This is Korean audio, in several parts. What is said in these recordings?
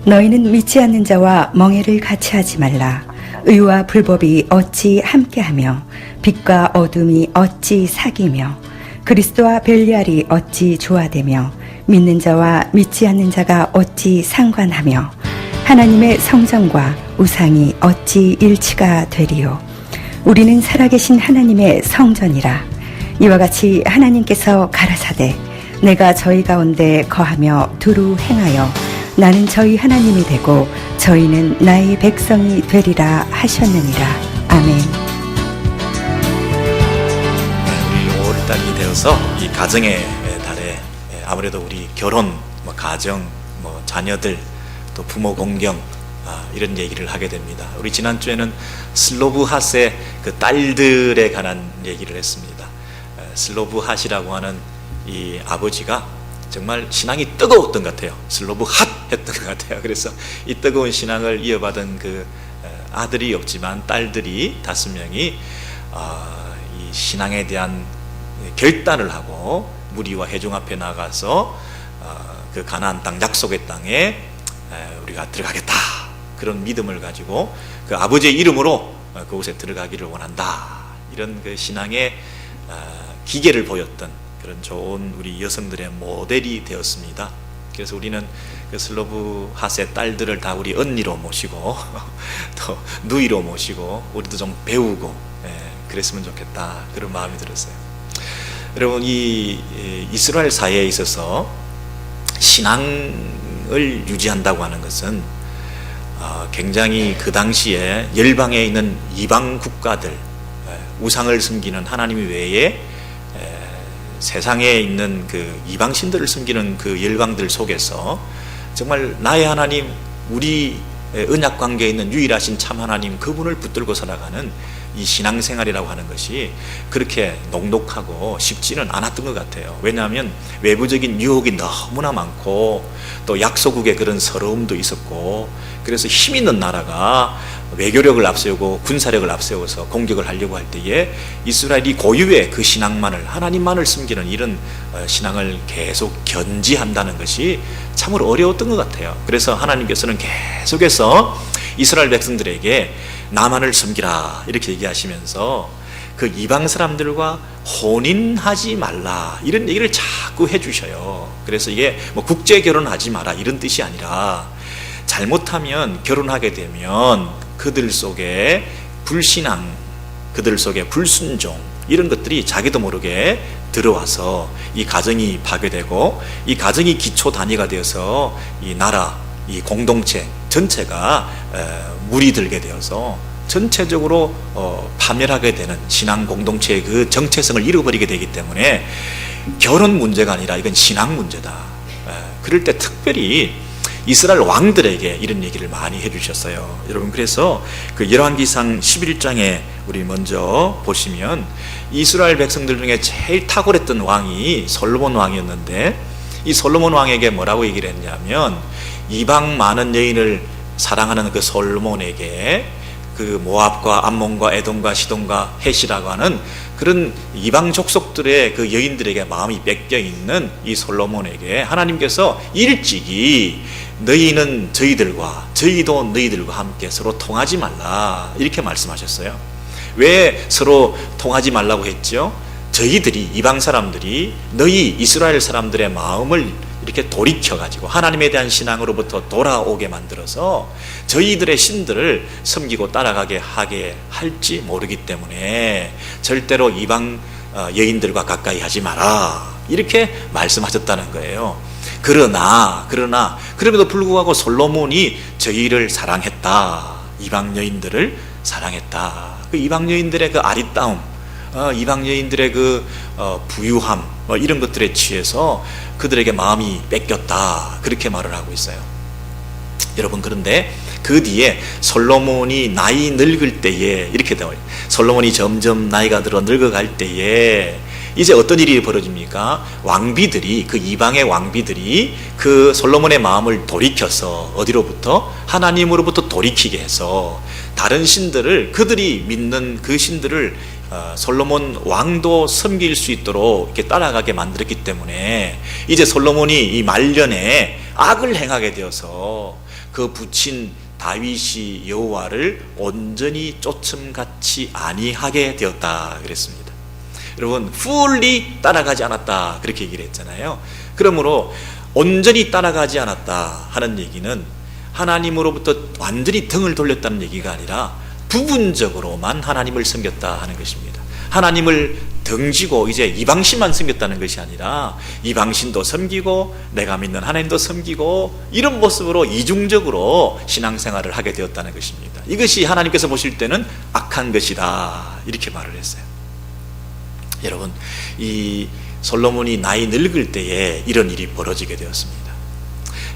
너희는 믿지 않는 자와 멍에를 같이 하지 말라. 의와 불법이 어찌 함께하며 빛과 어둠이 어찌 사귀며 그리스도와 벨리알이 어찌 조화되며 믿는 자와 믿지 않는 자가 어찌 상관하며 하나님의 성전과 우상이 어찌 일치가 되리요. 우리는 살아계신 하나님의 성전이라. 이와 같이 하나님께서 가라사대 내가 저희 가운데 거하며 두루 행하여 나는 저희 하나님이 되고 저희는 나의 백성이 되리라 하셨느니라. 아멘. 우리 5월달이 되어서 이 가정의 달에 아무래도 우리 결혼, 가정, 자녀들, 또 부모 공경 이런 얘기를 하게 됩니다. 우리 지난주에는 슬로브핫의 그 딸들에 관한 얘기를 했습니다. 슬로브핫이라고 하는 이 아버지가 정말 신앙이 뜨거웠던 것 같아요. 슬로브핫 했던 것 같아요. 그래서 이 뜨거운 신앙을 이어받은 그 아들이 없지만 딸들이 5명이 이 신앙에 대한 결단을 하고 무리와 회중 앞에 나가서 그 가나안 땅, 약속의 땅에 우리가 들어가겠다, 그런 믿음을 가지고 그 아버지의 이름으로 그곳에 들어가기를 원한다, 이런 그 신앙의 기계를 보였던 그런 좋은 우리 여성들의 모델이 되었습니다. 그래서 우리는 그 슬로브핫의 딸들을 다 우리 언니로 모시고 또 누이로 모시고 우리도 좀 배우고 그랬으면 좋겠다, 그런 마음이 들었어요. 여러분, 이 이스라엘 사회에 있어서 신앙을 유지한다고 하는 것은 굉장히 그 당시에 열방에 있는 이방 국가들, 우상을 섬기는 하나님 외에 세상에 있는 그 이방신들을 섬기는 그 열방들 속에서 정말 나의 하나님, 우리 언약 관계에 있는 유일하신 참 하나님, 그분을 붙들고 살아가는 이 신앙생활이라고 하는 것이 그렇게 녹록하고 쉽지는 않았던 것 같아요. 왜냐하면 외부적인 유혹이 너무나 많고 또 약소국의 그런 서러움도 있었고, 그래서 힘 있는 나라가 외교력을 앞세우고 군사력을 앞세워서 공격을 하려고 할 때에 이스라엘이 고유의 그 신앙만을, 하나님만을 섬기는 이런 신앙을 계속 견지한다는 것이 참으로 어려웠던 것 같아요. 그래서 하나님께서는 계속해서 이스라엘 백성들에게 나만을 섬기라 이렇게 얘기하시면서 그 이방 사람들과 혼인하지 말라 이런 얘기를 자꾸 해주셔요. 그래서 이게 국제 결혼하지 마라 이런 뜻이 아니라, 잘못하면 결혼하게 되면 그들 속에 불신앙, 그들 속에 불순종, 이런 것들이 자기도 모르게 들어와서 이 가정이 파괴되고 이 가정이 기초 단위가 되어서 이 나라, 이 공동체 전체가 물이 들게 되어서 전체적으로 파멸하게 되는 신앙 공동체의 그 정체성을 잃어버리게 되기 때문에 결혼 문제가 아니라 이건 신앙 문제다. 그럴 때 특별히 이스라엘 왕들에게 이런 얘기를 많이 해주셨어요. 여러분, 그래서 그 열왕기상 11장에 우리 먼저 보시면 이스라엘 백성들 중에 제일 탁월했던 왕이 솔로몬 왕이었는데, 이 솔로몬 왕에게 뭐라고 얘기를 했냐면, 이방 많은 여인을 사랑하는 그 솔로몬에게 그 모압과 암몬과 에돔과 시돈과 헷이라고 하는 그런 이방 족속들의 그 여인들에게 마음이 뺏겨 있는 이 솔로몬에게 하나님께서 일찍이 너희는 저희들과 저희도 너희들과 함께 서로 통하지 말라 이렇게 말씀하셨어요. 왜 서로 통하지 말라고 했죠? 저희들이, 이방 사람들이 너희 이스라엘 사람들의 마음을 이렇게 돌이켜가지고 하나님에 대한 신앙으로부터 돌아오게 만들어서 저희들의 신들을 섬기고 따라가게 하게 할지 모르기 때문에 절대로 이방 여인들과 가까이 하지 마라 이렇게 말씀하셨다는 거예요. 그러나 그럼에도 불구하고 솔로몬이 저희를 사랑했다. 이방 여인들을 사랑했다. 그 이방 여인들의 그 아리따움, 이방 여인들의 그 부유함, 이런 것들에 취해서 그들에게 마음이 뺏겼다, 그렇게 말을 하고 있어요. 여러분, 그런데 그 뒤에 솔로몬이 나이 늙을 때에 이렇게 나와요. 솔로몬이 점점 나이가 들어 늙어갈 때에 이제 어떤 일이 벌어집니까? 왕비들이, 그 이방의 왕비들이 그 솔로몬의 마음을 돌이켜서 어디로부터? 하나님으로부터 돌이키게 해서 다른 신들을, 그들이 믿는 그 신들을 솔로몬 왕도 섬길 수 있도록 이렇게 따라가게 만들었기 때문에 이제 솔로몬이 이 말년에 악을 행하게 되어서 그 부친 다윗이 여호와를 온전히 쫓음같이 아니하게 되었다 그랬습니다. 여러분, fully 따라가지 않았다 그렇게 얘기를 했잖아요. 그러므로 온전히 따라가지 않았다 하는 얘기는 하나님으로부터 완전히 등을 돌렸다는 얘기가 아니라 부분적으로만 하나님을 섬겼다 하는 것입니다. 하나님을 등지고 이제 이방신만 섬겼다는 것이 아니라 이방신도 섬기고 내가 믿는 하나님도 섬기고 이런 모습으로 이중적으로 신앙생활을 하게 되었다는 것입니다. 이것이 하나님께서 보실 때는 악한 것이다 이렇게 말을 했어요. 여러분, 이 솔로몬이 나이 늙을 때에 이런 일이 벌어지게 되었습니다.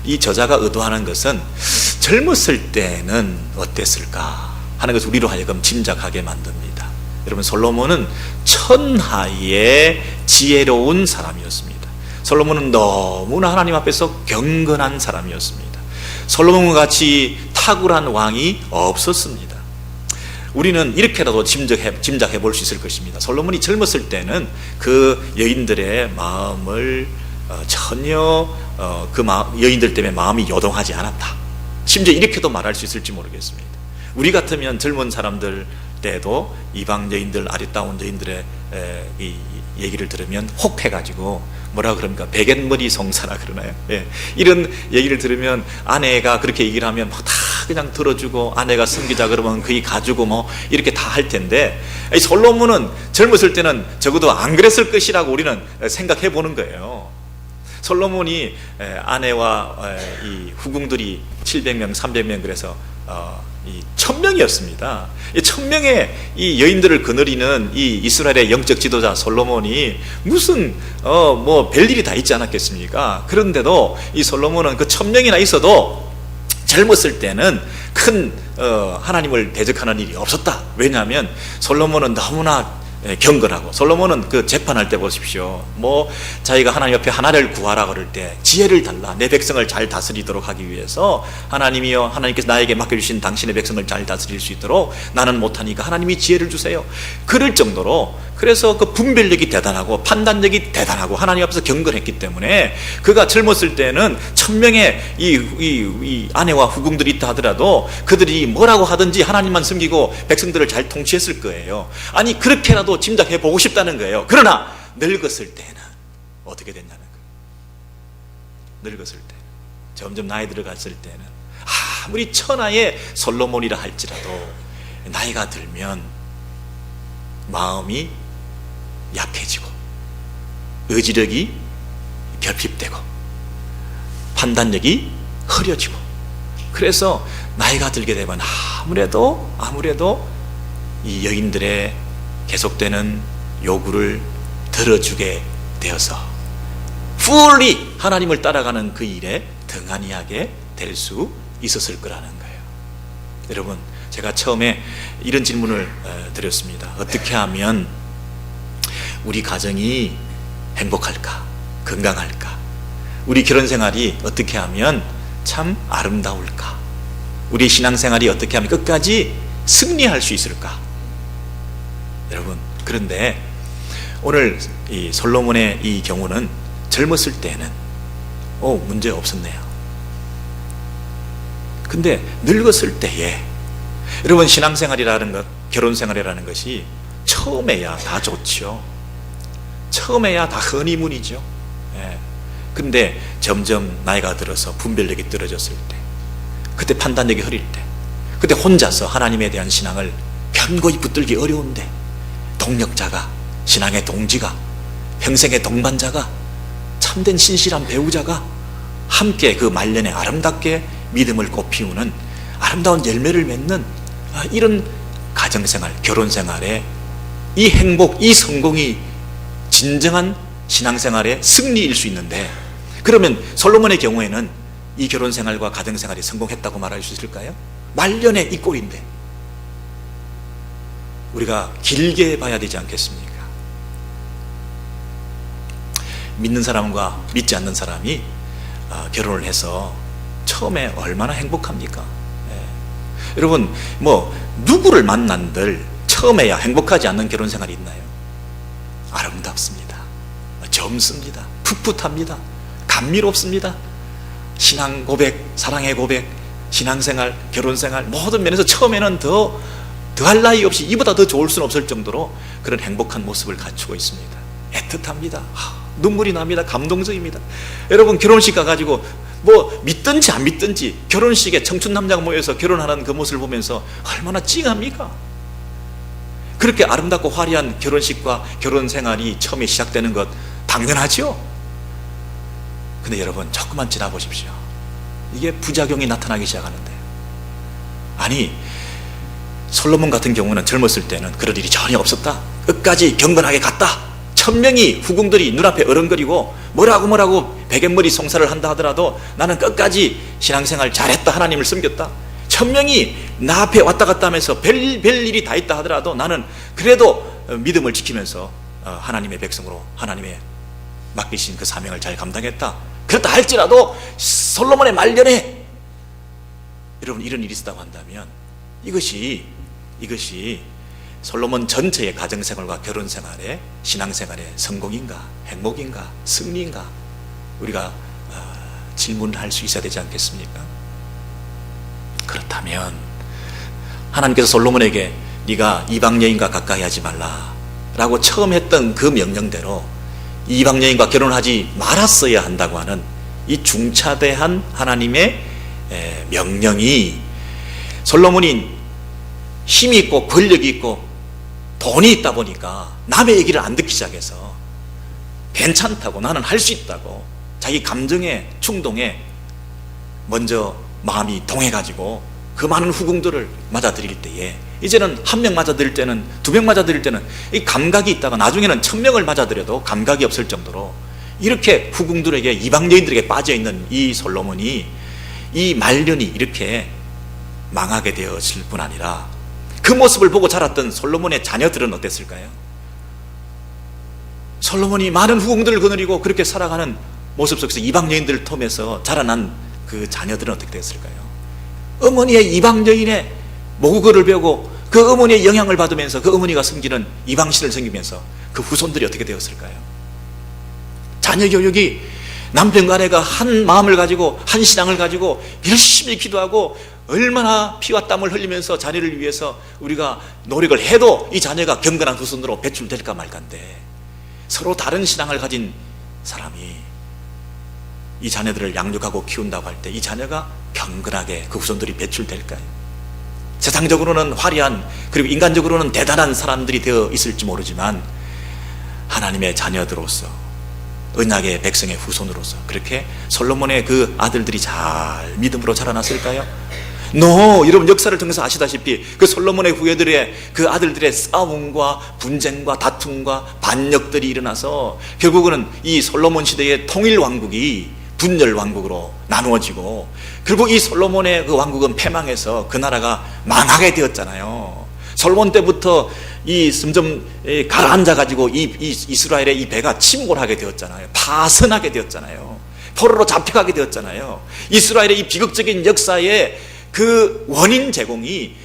이 저자가 의도하는 것은 젊었을 때는 어땠을까 하는 것을 우리로 하여금 짐작하게 만듭니다. 여러분, 솔로몬은 천하의 지혜로운 사람이었습니다. 솔로몬은 너무나 하나님 앞에서 경건한 사람이었습니다. 솔로몬과 같이 탁월한 왕이 없었습니다. 우리는 이렇게라도 짐작해 볼 수 있을 것입니다. 솔로몬이 젊었을 때는 그 여인들의 마음을 전혀 여인들 때문에 마음이 요동하지 않았다. 심지어 이렇게도 말할 수 있을지 모르겠습니다. 우리 같으면 젊은 사람들 때도 이방 여인들, 아리따운 여인들의 이 얘기를 들으면 혹해가지고 뭐라 그럽니까? 베갯머리 송사라 그러나요? 예. 이런 얘기를 들으면 아내가 그렇게 얘기를 하면 막 다 그냥 들어주고, 아내가 섬기자 그러면 거의 가지고 뭐 이렇게 다 할 텐데, 이 솔로몬은 젊었을 때는 적어도 안 그랬을 것이라고 우리는 생각해 보는 거예요. 솔로몬이 아내와 이 후궁들이 700명, 300명 그래서 이 1000명이었습니다. 이 1000명의 이 여인들을 거느리는 이 이스라엘의 영적 지도자 솔로몬이 무슨 뭐 별일이 다 있지 않았겠습니까? 그런데도 이 솔로몬은 그 1000명이나 있어도 젊었을 때는 큰 하나님을 대적하는 일이 없었다. 왜냐하면 솔로몬은 너무나 경건하고, 솔로몬은 그 재판할 때 보십시오. 뭐 자기가 하나님 옆에 하나를 구하라 그럴 때 지혜를 달라, 내 백성을 잘 다스리도록 하기 위해서 하나님이여, 하나님께서 나에게 맡겨주신 당신의 백성을 잘 다스릴 수 있도록 나는 못하니까 하나님이 지혜를 주세요. 그럴 정도로, 그래서 그 분별력이 대단하고 판단력이 대단하고 하나님 앞에서 경건했기 때문에 그가 젊었을 때는 1000명의 이 아내와 후궁들이 있다 하더라도 그들이 뭐라고 하든지 하나님만 섬기고 백성들을 잘 통치했을 거예요. 아니, 그렇게라도 짐작해 보고 싶다는 거예요. 그러나 늙었을 때는 어떻게 됐냐는 거예요. 늙었을 때, 점점 나이 들어갔을 때는 아무리 천하의 솔로몬이라 할지라도 나이가 들면 마음이 약해지고 의지력이 결핍되고 판단력이 흐려지고, 그래서 나이가 들게 되면 아무래도 이 여인들의 계속되는 요구를 들어주게 되어서 fully 하나님을 따라가는 그 일에 등한히 하게 될 수 있었을 거라는 거예요. 여러분, 제가 처음에 이런 질문을 드렸습니다. 어떻게 하면 우리 가정이 행복할까? 건강할까? 우리 결혼 생활이 어떻게 하면 참 아름다울까? 우리 신앙생활이 어떻게 하면 끝까지 승리할 수 있을까? 여러분, 그런데 오늘 이 솔로몬의 이 경우는 젊었을 때는 문제 없었네요. 근데 늙었을 때에, 여러분, 신앙생활이라는 것, 결혼생활이라는 것이 처음에야 다 좋죠. 처음에야 다 허니문이죠. 근데 점점 나이가 들어서 분별력이 떨어졌을 때, 그때 판단력이 흐릴 때, 그때 혼자서 하나님에 대한 신앙을 견고히 붙들기 어려운데 동력자가, 신앙의 동지가, 평생의 동반자가, 참된 신실한 배우자가 함께 그 말년에 아름답게 믿음을 꽃피우는 아름다운 열매를 맺는 이런 가정생활, 결혼생활에 이 행복, 이 성공이 진정한 신앙생활의 승리일 수 있는데, 그러면 솔로몬의 경우에는 이 결혼 생활과 가정 생활이 성공했다고 말할 수 있을까요? 말년에 이 꼴인데 우리가 길게 봐야 되지 않겠습니까? 믿는 사람과 믿지 않는 사람이 결혼을 해서 처음에 얼마나 행복합니까? 여러분, 누구를 만난들 처음에야 행복하지 않는 결혼 생활이 있나요? 아름답습니다. 젊습니다. 풋풋합니다. 감미롭습니다. 신앙 고백, 사랑의 고백, 신앙생활, 결혼생활 모든 면에서 처음에는 더할 나위 없이 이보다 더 좋을 수는 없을 정도로 그런 행복한 모습을 갖추고 있습니다. 애틋합니다. 눈물이 납니다. 감동적입니다. 여러분, 결혼식 가가지고 믿든지 안 믿든지 결혼식에 청춘 남자가 모여서 결혼하는 그 모습을 보면서 얼마나 찡합니까? 그렇게 아름답고 화려한 결혼식과 결혼 생활이 처음에 시작되는 것 당연하죠. 근데 여러분, 조금만 지나보십시오. 이게 부작용이 나타나기 시작하는데, 아니 솔로몬 같은 경우는 젊었을 때는 그런 일이 전혀 없었다. 끝까지 경건하게 갔다. 1000명이 후궁들이 눈앞에 어른거리고 뭐라고 베갯머리 송사를 한다 하더라도 나는 끝까지 신앙생활 잘했다. 하나님을 섬겼다. 1000명이 나 앞에 왔다 갔다 하면서 별 일이 다 있다 하더라도 나는 그래도 믿음을 지키면서 하나님의 백성으로 하나님의 맡기신 그 사명을 잘 감당했다. 그렇다 할지라도 솔로몬의 말년에 여러분 이런 일이 있었다고 한다면 이것이 솔로몬 전체의 가정생활과 결혼생활의 신앙생활의 성공인가, 행복인가, 승리인가 우리가 질문할 수 있어야 되지 않겠습니까? 그렇다면 하나님께서 솔로몬에게 네가 이방 여인과 가까이 하지 말라 라고 처음 했던 그 명령대로 이방 여인과 결혼하지 말았어야 한다고 하는 이 중차대한 하나님의 명령이 솔로몬이 힘이 있고 권력이 있고 돈이 있다 보니까 남의 얘기를 안 듣기 시작해서 괜찮다고, 나는 할 수 있다고 자기 감정에 충동에 먼저 마음이 동해가지고 그 많은 후궁들을 맞아들일 때에 이제는 1명 맞아들일 때는 2명 맞아들일 때는 이 감각이 있다가 나중에는 1000명을 맞아들여도 감각이 없을 정도로 이렇게 후궁들에게 이방 여인들에게 빠져있는 이 솔로몬이 이 말년이 이렇게 망하게 되었을 뿐 아니라 그 모습을 보고 자랐던 솔로몬의 자녀들은 어땠을까요? 솔로몬이 많은 후궁들을 거느리고 그렇게 살아가는 모습 속에서 이방 여인들을 통해서 자라난 그 자녀들은 어떻게 됐을까요? 어머니의 이방 여인의 모국어를 배우고 그 어머니의 영향을 받으면서 그 어머니가 섬기는 이방신을 섬기면서 그 후손들이 어떻게 되었을까요? 자녀 교육이 남편과 아내가 한 마음을 가지고 한 신앙을 가지고 열심히 기도하고 얼마나 피와 땀을 흘리면서 자녀를 위해서 우리가 노력을 해도 이 자녀가 경건한 후손으로 배출될까 말까인데 서로 다른 신앙을 가진 사람이 이 자녀들을 양육하고 키운다고 할 때 이 자녀가 경건하게 그 후손들이 배출될까요? 세상적으로는 화려한 그리고 인간적으로는 대단한 사람들이 되어 있을지 모르지만 하나님의 자녀들로서 언약의 백성의 후손으로서 그렇게 솔로몬의 그 아들들이 잘 믿음으로 자라났을까요? 여러분 역사를 통해서 아시다시피 그 솔로몬의 후예들의 그 아들들의 싸움과 분쟁과 다툼과 반역들이 일어나서 결국은 이 솔로몬 시대의 통일 왕국이 분열 왕국으로 나누어지고 결국 이 솔로몬의 그 왕국은 패망해서 그 나라가 망하게 되었잖아요. 솔로몬 때부터 이 점점 가라앉아 가지고 이 이스라엘의 이 배가 침몰하게 되었잖아요. 파선하게 되었잖아요. 포로로 잡혀가게 되었잖아요. 이스라엘의 이 비극적인 역사에 그 원인 제공이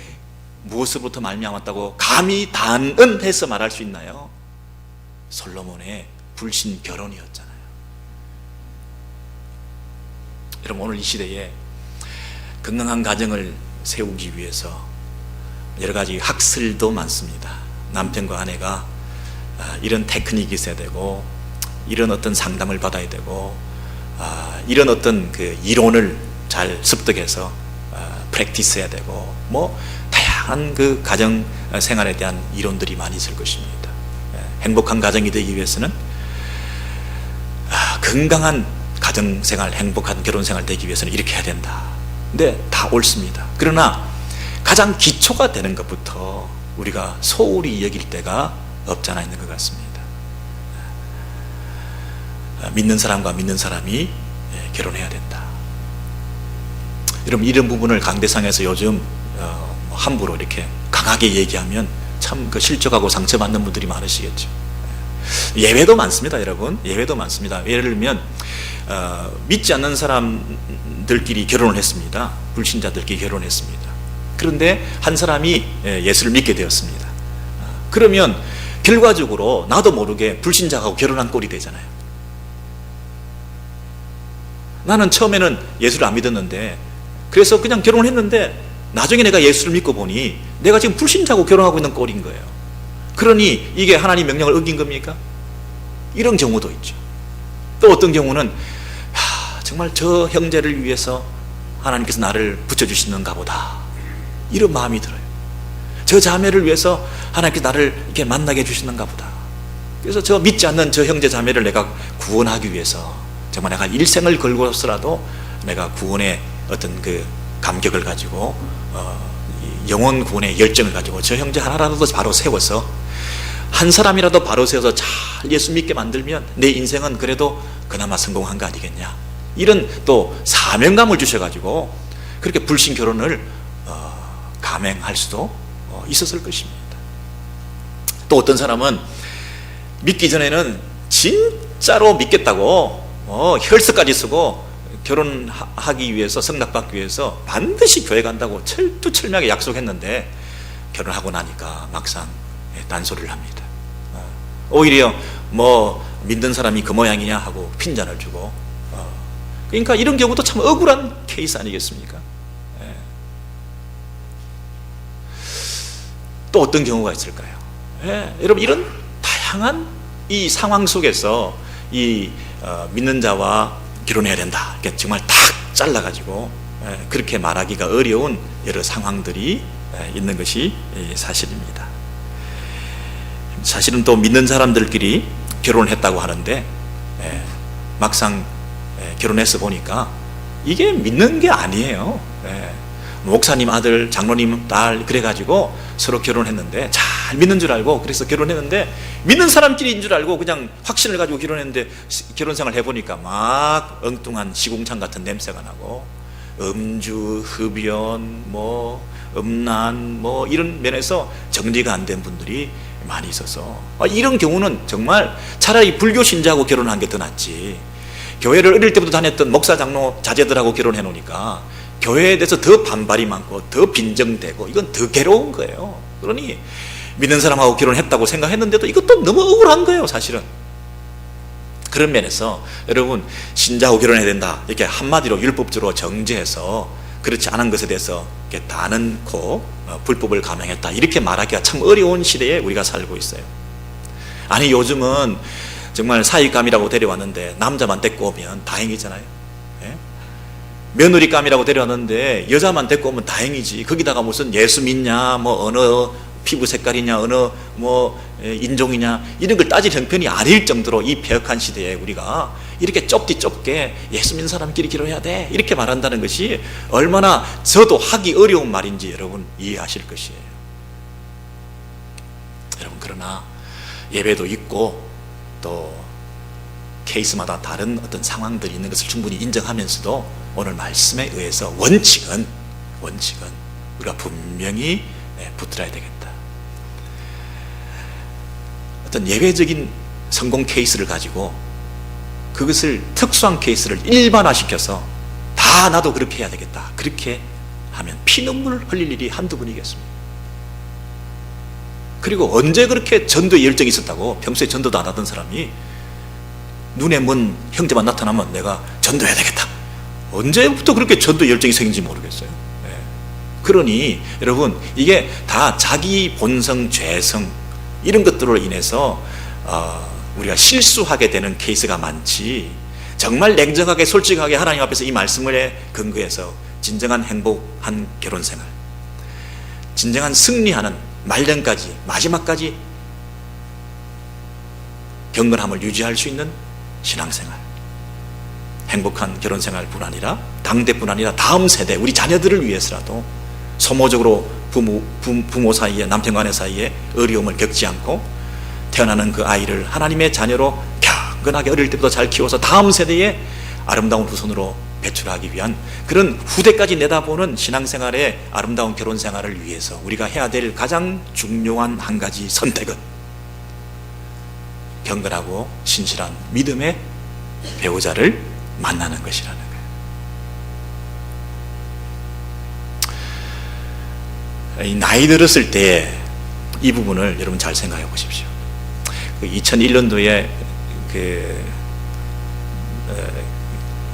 무엇으로부터 말미암았다고 감히 단언해서 말할 수 있나요? 솔로몬의 불신 결혼이었잖아요. 여러분 오늘 이 시대에 건강한 가정을 세우기 위해서 여러 가지 학설도 많습니다. 남편과 아내가 이런 테크닉이 있어야 되고 이런 어떤 상담을 받아야 되고 이런 어떤 그 이론을 잘 습득해서 프랙티스해야 되고 다양한 그 가정 생활에 대한 이론들이 많이 있을 것입니다. 행복한 가정이 되기 위해서는 건강한 가정생활, 행복한 결혼생활 되기 위해서는 이렇게 해야 된다. 근데 다 옳습니다. 그러나 가장 기초가 되는 것부터 우리가 소홀히 여길 때가 없지 않아 있는 것 같습니다. 믿는 사람과 믿는 사람이 결혼해야 된다. 여러분 이런 부분을 강대상에서 요즘 함부로 이렇게 강하게 얘기하면 참 그 실족하고 상처받는 분들이 많으시겠죠. 예외도 많습니다, 여러분. 예외도 많습니다. 예를 들면 믿지 않는 사람들끼리 결혼을 했습니다. 불신자들끼리 결혼했습니다. 그런데 한 사람이 예수를 믿게 되었습니다. 그러면 결과적으로 나도 모르게 불신자하고 결혼한 꼴이 되잖아요. 나는 처음에는 예수를 안 믿었는데 그래서 그냥 결혼했는데 나중에 내가 예수를 믿고 보니 내가 지금 불신자하고 결혼하고 있는 꼴인 거예요. 그러니 이게 하나님 명령을 어긴 겁니까? 이런 경우도 있죠. 또 어떤 경우는 정말 저 형제를 위해서 하나님께서 나를 붙여주시는가 보다, 이런 마음이 들어요. 저 자매를 위해서 하나님께서 나를 이렇게 만나게 해주시는가 보다. 그래서 저 믿지 않는 저 형제 자매를 내가 구원하기 위해서 정말 내가 일생을 걸고서라도 내가 구원의 어떤 그 감격을 가지고 영혼 구원의 열정을 가지고 저 형제 하나라도 바로 세워서 한 사람이라도 바로 세워서 잘 예수 믿게 만들면 내 인생은 그래도 그나마 성공한 거 아니겠냐, 이런 또 사명감을 주셔가지고 그렇게 불신 결혼을 감행할 수도 있었을 것입니다. 또 어떤 사람은 믿기 전에는 진짜로 믿겠다고 혈서까지 쓰고 결혼하기 위해서, 성납받기 위해서 반드시 교회 간다고 철두철미하게 약속했는데 결혼하고 나니까 막상 딴소리를 합니다. 오히려 뭐 믿는 사람이 그 모양이냐 하고 핀잔을 주고, 그러니까 이런 경우도 참 억울한 케이스 아니겠습니까? 또 어떤 경우가 있을까요? 여러분 이런 다양한 이 상황 속에서 이 믿는 자와 결혼해야 된다, 이렇게 정말 딱 잘라가지고 그렇게 말하기가 어려운 여러 상황들이 있는 것이 사실입니다. 사실은 또 믿는 사람들끼리 결혼을 했다고 하는데 막상 결혼해서 보니까 이게 믿는 게 아니에요. 목사님 아들, 장로님 딸 그래가지고 서로 결혼했는데 잘 믿는 줄 알고 그래서 결혼했는데 믿는 사람끼리인 줄 알고 그냥 확신을 가지고 결혼했는데 결혼생활 해보니까 막 엉뚱한 시궁창 같은 냄새가 나고 음주, 흡연, 뭐 음란 뭐 이런 면에서 정리가 안 된 분들이 많이 있어서 이런 경우는 정말 차라리 불교 신자하고 결혼한 게 더 낫지, 교회를 어릴 때부터 다녔던 목사 장로 자제들하고 결혼해 놓으니까 교회에 대해서 더 반발이 많고 더 빈정되고 이건 더 괴로운 거예요. 그러니 믿는 사람하고 결혼했다고 생각했는데도 이것도 너무 억울한 거예요, 사실은. 그런 면에서 여러분 신자하고 결혼해야 된다 이렇게 한마디로 율법적으로 정죄해서 그렇지 않은 것에 대해서 이렇게 다 넣고 불법을 감행했다 이렇게 말하기가 참 어려운 시대에 우리가 살고 있어요. 아니 요즘은 정말 사익감이라고 데려왔는데 남자만 데리고 오면 다행이잖아요. 며느리감이라고 데려왔는데 여자만 데리고 오면 다행이지. 거기다가 무슨 예수 믿냐, 뭐 어느 피부 색깔이냐, 어느 뭐 인종이냐 이런 걸 따질 형편이 아닐 정도로 이 배역한 시대에 우리가 이렇게 좁게 예수 믿는 사람끼리 결혼해야 돼 이렇게 말한다는 것이 얼마나 저도 하기 어려운 말인지 여러분 이해하실 것이에요. 여러분 그러나 예배도 있고 또 케이스마다 다른 어떤 상황들이 있는 것을 충분히 인정하면서도 오늘 말씀에 의해서 원칙은 우리가 분명히 붙들어야 되겠다. 어떤 예외적인 성공 케이스를 가지고 그것을 특수한 케이스를 일반화시켜서 다 나도 그렇게 해야 되겠다 그렇게 하면 피눈물 흘릴 일이 한두 번이겠습니다. 그리고 언제 그렇게 전도에 열정이 있었다고 평소에 전도도 안 하던 사람이 눈에 먼 형제만 나타나면 내가 전도해야 되겠다, 언제부터 그렇게 전도 열정이 생긴지 모르겠어요. 그러니 여러분 이게 다 자기 본성, 죄성 이런 것들로 인해서 우리가 실수하게 되는 케이스가 많지, 정말 냉정하게 솔직하게 하나님 앞에서 이 말씀을 근거해서 진정한 행복한 결혼생활, 진정한 승리하는 말년까지 마지막까지 경건함을 유지할 수 있는 신앙생활, 행복한 결혼생활뿐 아니라 당대뿐 아니라 다음 세대 우리 자녀들을 위해서라도 소모적으로 부모 사이에 남편과 아내 사이에 어려움을 겪지 않고 태어나는 그 아이를 하나님의 자녀로 경건하게 어릴 때부터 잘 키워서 다음 세대에 아름다운 후손으로 배출하기 위한 그런 후대까지 내다보는 신앙생활의 아름다운 결혼생활을 위해서 우리가 해야 될 가장 중요한 한 가지 선택은 경건하고 신실한 믿음의 배우자를 만나는 것이라는 거예요. 이 나이 들었을 때 이 부분을 여러분 잘 생각해 보십시오. 2001년도에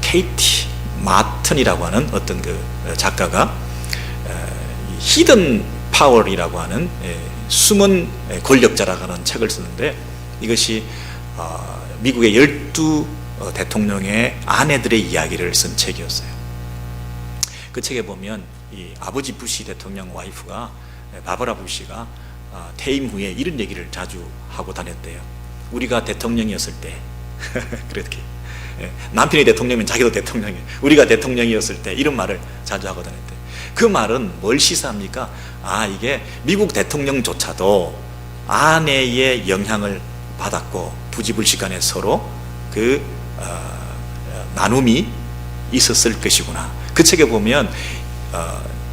케이티 마튼이라고 하는 어떤 그 작가가 히든 파워이라고 하는 숨은 권력자라고 하는 책을 쓰는데, 이것이 미국의 12 대통령의 아내들의 이야기를 쓴 책이었어요. 그 책에 보면 이 아버지 부시 대통령 와이프가, 바버라 부시가 퇴임 후에 이런 얘기를 자주 하고 다녔대요. 우리가 대통령이었을 때 그렇게 남편이 대통령이면 자기도 대통령이에요. 우리가 대통령이었을 때 이런 말을 자주 하고 다녔대요. 그 말은 뭘 시사합니까? 이게 미국 대통령조차도 아내의 영향을 받았고 부지불식간에 서로 그 나눔이 있었을 것이구나. 그 책에 보면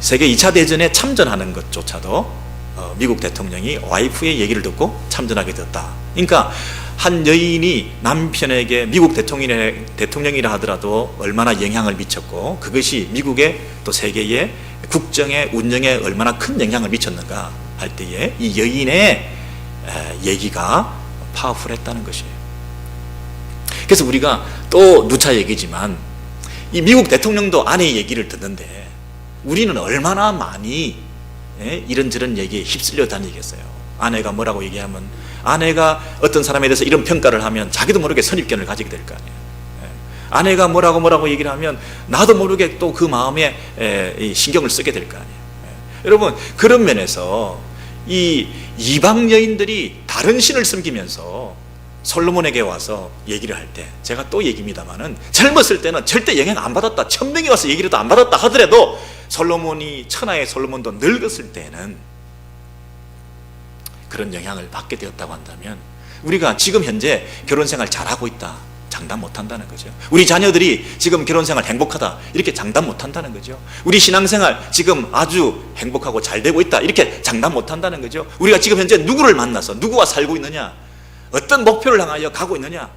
세계 2차 대전에 참전하는 것조차도 미국 대통령이 와이프의 얘기를 듣고 참전하게 되었다. 그러니까 한 여인이 남편에게 미국 대통령이라 하더라도 얼마나 영향을 미쳤고, 그것이 미국의 또 세계의 국정의 운영에 얼마나 큰 영향을 미쳤는가 할 때에 이 여인의 얘기가 파워풀했다는 것이에요. 그래서 우리가 또 누차 얘기지만 이 미국 대통령도 아내의 얘기를 듣는데 우리는 얼마나 많이 이런저런 얘기에 휩쓸려 다니겠어요. 아내가 뭐라고 얘기하면, 아내가 어떤 사람에 대해서 이런 평가를 하면 자기도 모르게 선입견을 가지게 될 거 아니에요. 아내가 뭐라고 얘기를 하면 나도 모르게 또 그 마음에 신경을 쓰게 될 거 아니에요. 여러분, 그런 면에서 이 이방 여인들이 다른 신을 섬기면서 솔로몬에게 와서 얘기를 할 때, 제가 또 얘기입니다만은 젊었을 때는 절대 영향 안 받았다, 1000명이 와서 얘기를 안 받았다 하더라도 솔로몬이, 천하의 솔로몬도 늙었을 때는 그런 영향을 받게 되었다고 한다면, 우리가 지금 현재 결혼생활 잘하고 있다 장담 못한다는 거죠. 우리 자녀들이 지금 결혼생활 행복하다 이렇게 장담 못한다는 거죠. 우리 신앙생활 지금 아주 행복하고 잘 되고 있다 이렇게 장담 못한다는 거죠. 우리가 지금 현재 누구를 만나서 누구와 살고 있느냐, 어떤 목표를 향하여 가고 있느냐,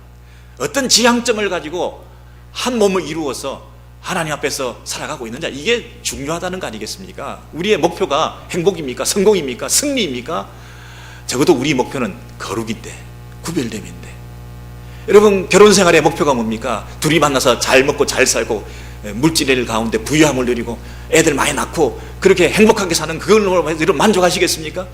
어떤 지향점을 가지고 한 몸을 이루어서 하나님 앞에서 살아가고 있느냐, 이게 중요하다는 거 아니겠습니까? 우리의 목표가 행복입니까? 성공입니까? 승리입니까? 적어도 우리 목표는 거룩인데, 구별됨인데. 여러분, 결혼생활의 목표가 뭡니까? 둘이 만나서 잘 먹고 잘 살고 물질 가운데 부유함을 누리고 애들 많이 낳고 그렇게 행복하게 사는 그걸로 해서 만족하시겠습니까?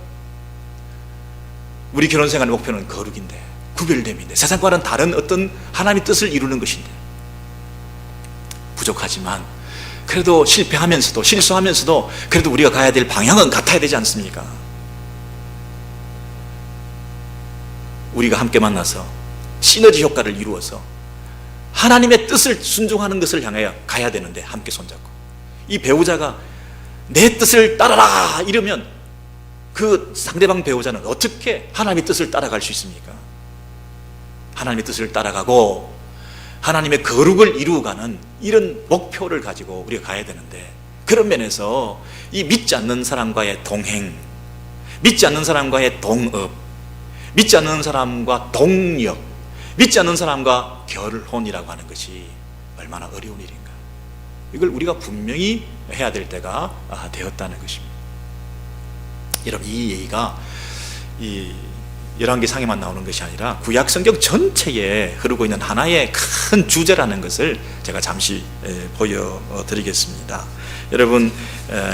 우리 결혼생활의 목표는 거룩인데, 구별됨인데, 세상과는 다른 어떤 하나님의 뜻을 이루는 것인데, 부족하지만 그래도 실패하면서도 실수하면서도 그래도 우리가 가야 될 방향은 같아야 되지 않습니까? 우리가 함께 만나서 시너지 효과를 이루어서 하나님의 뜻을 순종하는 것을 향해 가야 되는데, 함께 손잡고 이 배우자가 내 뜻을 따라라 이러면 그 상대방 배우자는 어떻게 하나님의 뜻을 따라갈 수 있습니까? 하나님의 뜻을 따라가고 하나님의 거룩을 이루어가는 이런 목표를 가지고 우리가 가야 되는데, 그런 면에서 이 믿지 않는 사람과의 동행, 믿지 않는 사람과의 동업, 믿지 않는 사람과 동력, 믿지 않는 사람과 결혼이라고 하는 것이 얼마나 어려운 일인가. 이걸 우리가 분명히 해야 될 때가 되었다는 것입니다. 여러분, 이 얘기가 이 열왕기상에만 나오는 것이 아니라 구약 성경 전체에 흐르고 있는 하나의 큰 주제라는 것을 제가 잠시 보여드리겠습니다. 여러분,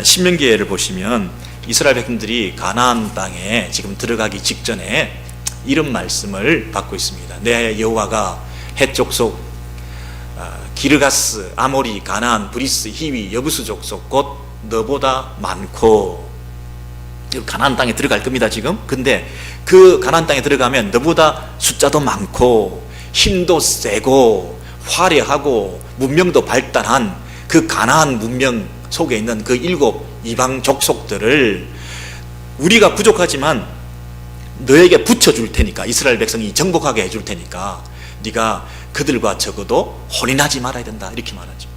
신명기를 보시면 이스라엘 백성들이 가나안 땅에 지금 들어가기 직전에 이런 말씀을 받고 있습니다. 내 여호와가 헷 족속, 기르가스, 아모리, 가나안, 브리스, 히위, 여부스 족속 곧 너보다 많고, 가나안 땅에 들어갈 겁니다 지금. 근데 그 가나안 땅에 들어가면 너보다 숫자도 많고 힘도 세고 화려하고 문명도 발달한 그 가나안 문명 속에 있는 그 7 이방 족속들을 우리가 부족하지만 너에게 붙여줄 테니까, 이스라엘 백성이 정복하게 해줄 테니까 네가 그들과 적어도 혼인하지 말아야 된다 이렇게 말하죠.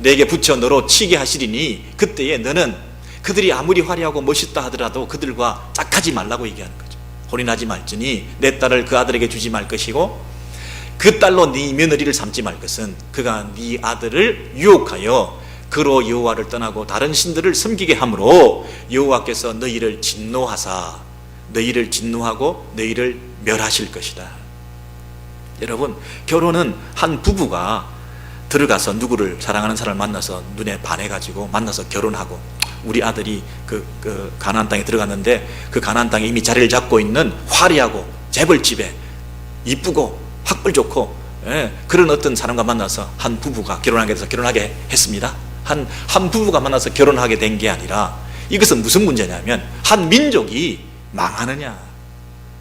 내게 붙여 너로 치게 하시리니 그때에 너는 그들이 아무리 화려하고 멋있다 하더라도 그들과 짝하지 말라고 얘기하는 거죠. 혼인하지 말지니 내 딸을 그 아들에게 주지 말 것이고 그 딸로 네 며느리를 삼지 말 것은 그가 네 아들을 유혹하여 그로 여호와를 떠나고 다른 신들을 섬기게 함으로 여호와께서 너희를 진노하고 너희를 멸하실 것이다. 여러분, 결혼은 한 부부가 들어가서 누구를 사랑하는 사람을 만나서 눈에 반해가지고 만나서 결혼하고, 우리 아들이 그 가나안 땅에 들어갔는데 그 가나안 땅에 이미 자리를 잡고 있는 화려하고 재벌집에 이쁘고 학벌 좋고 그런 어떤 사람과 만나서 한 부부가 결혼하게 돼서 결혼하게 했습니다. 한 부부가 만나서 결혼하게 된 게 아니라, 이것은 무슨 문제냐면 한 민족이 망하느냐,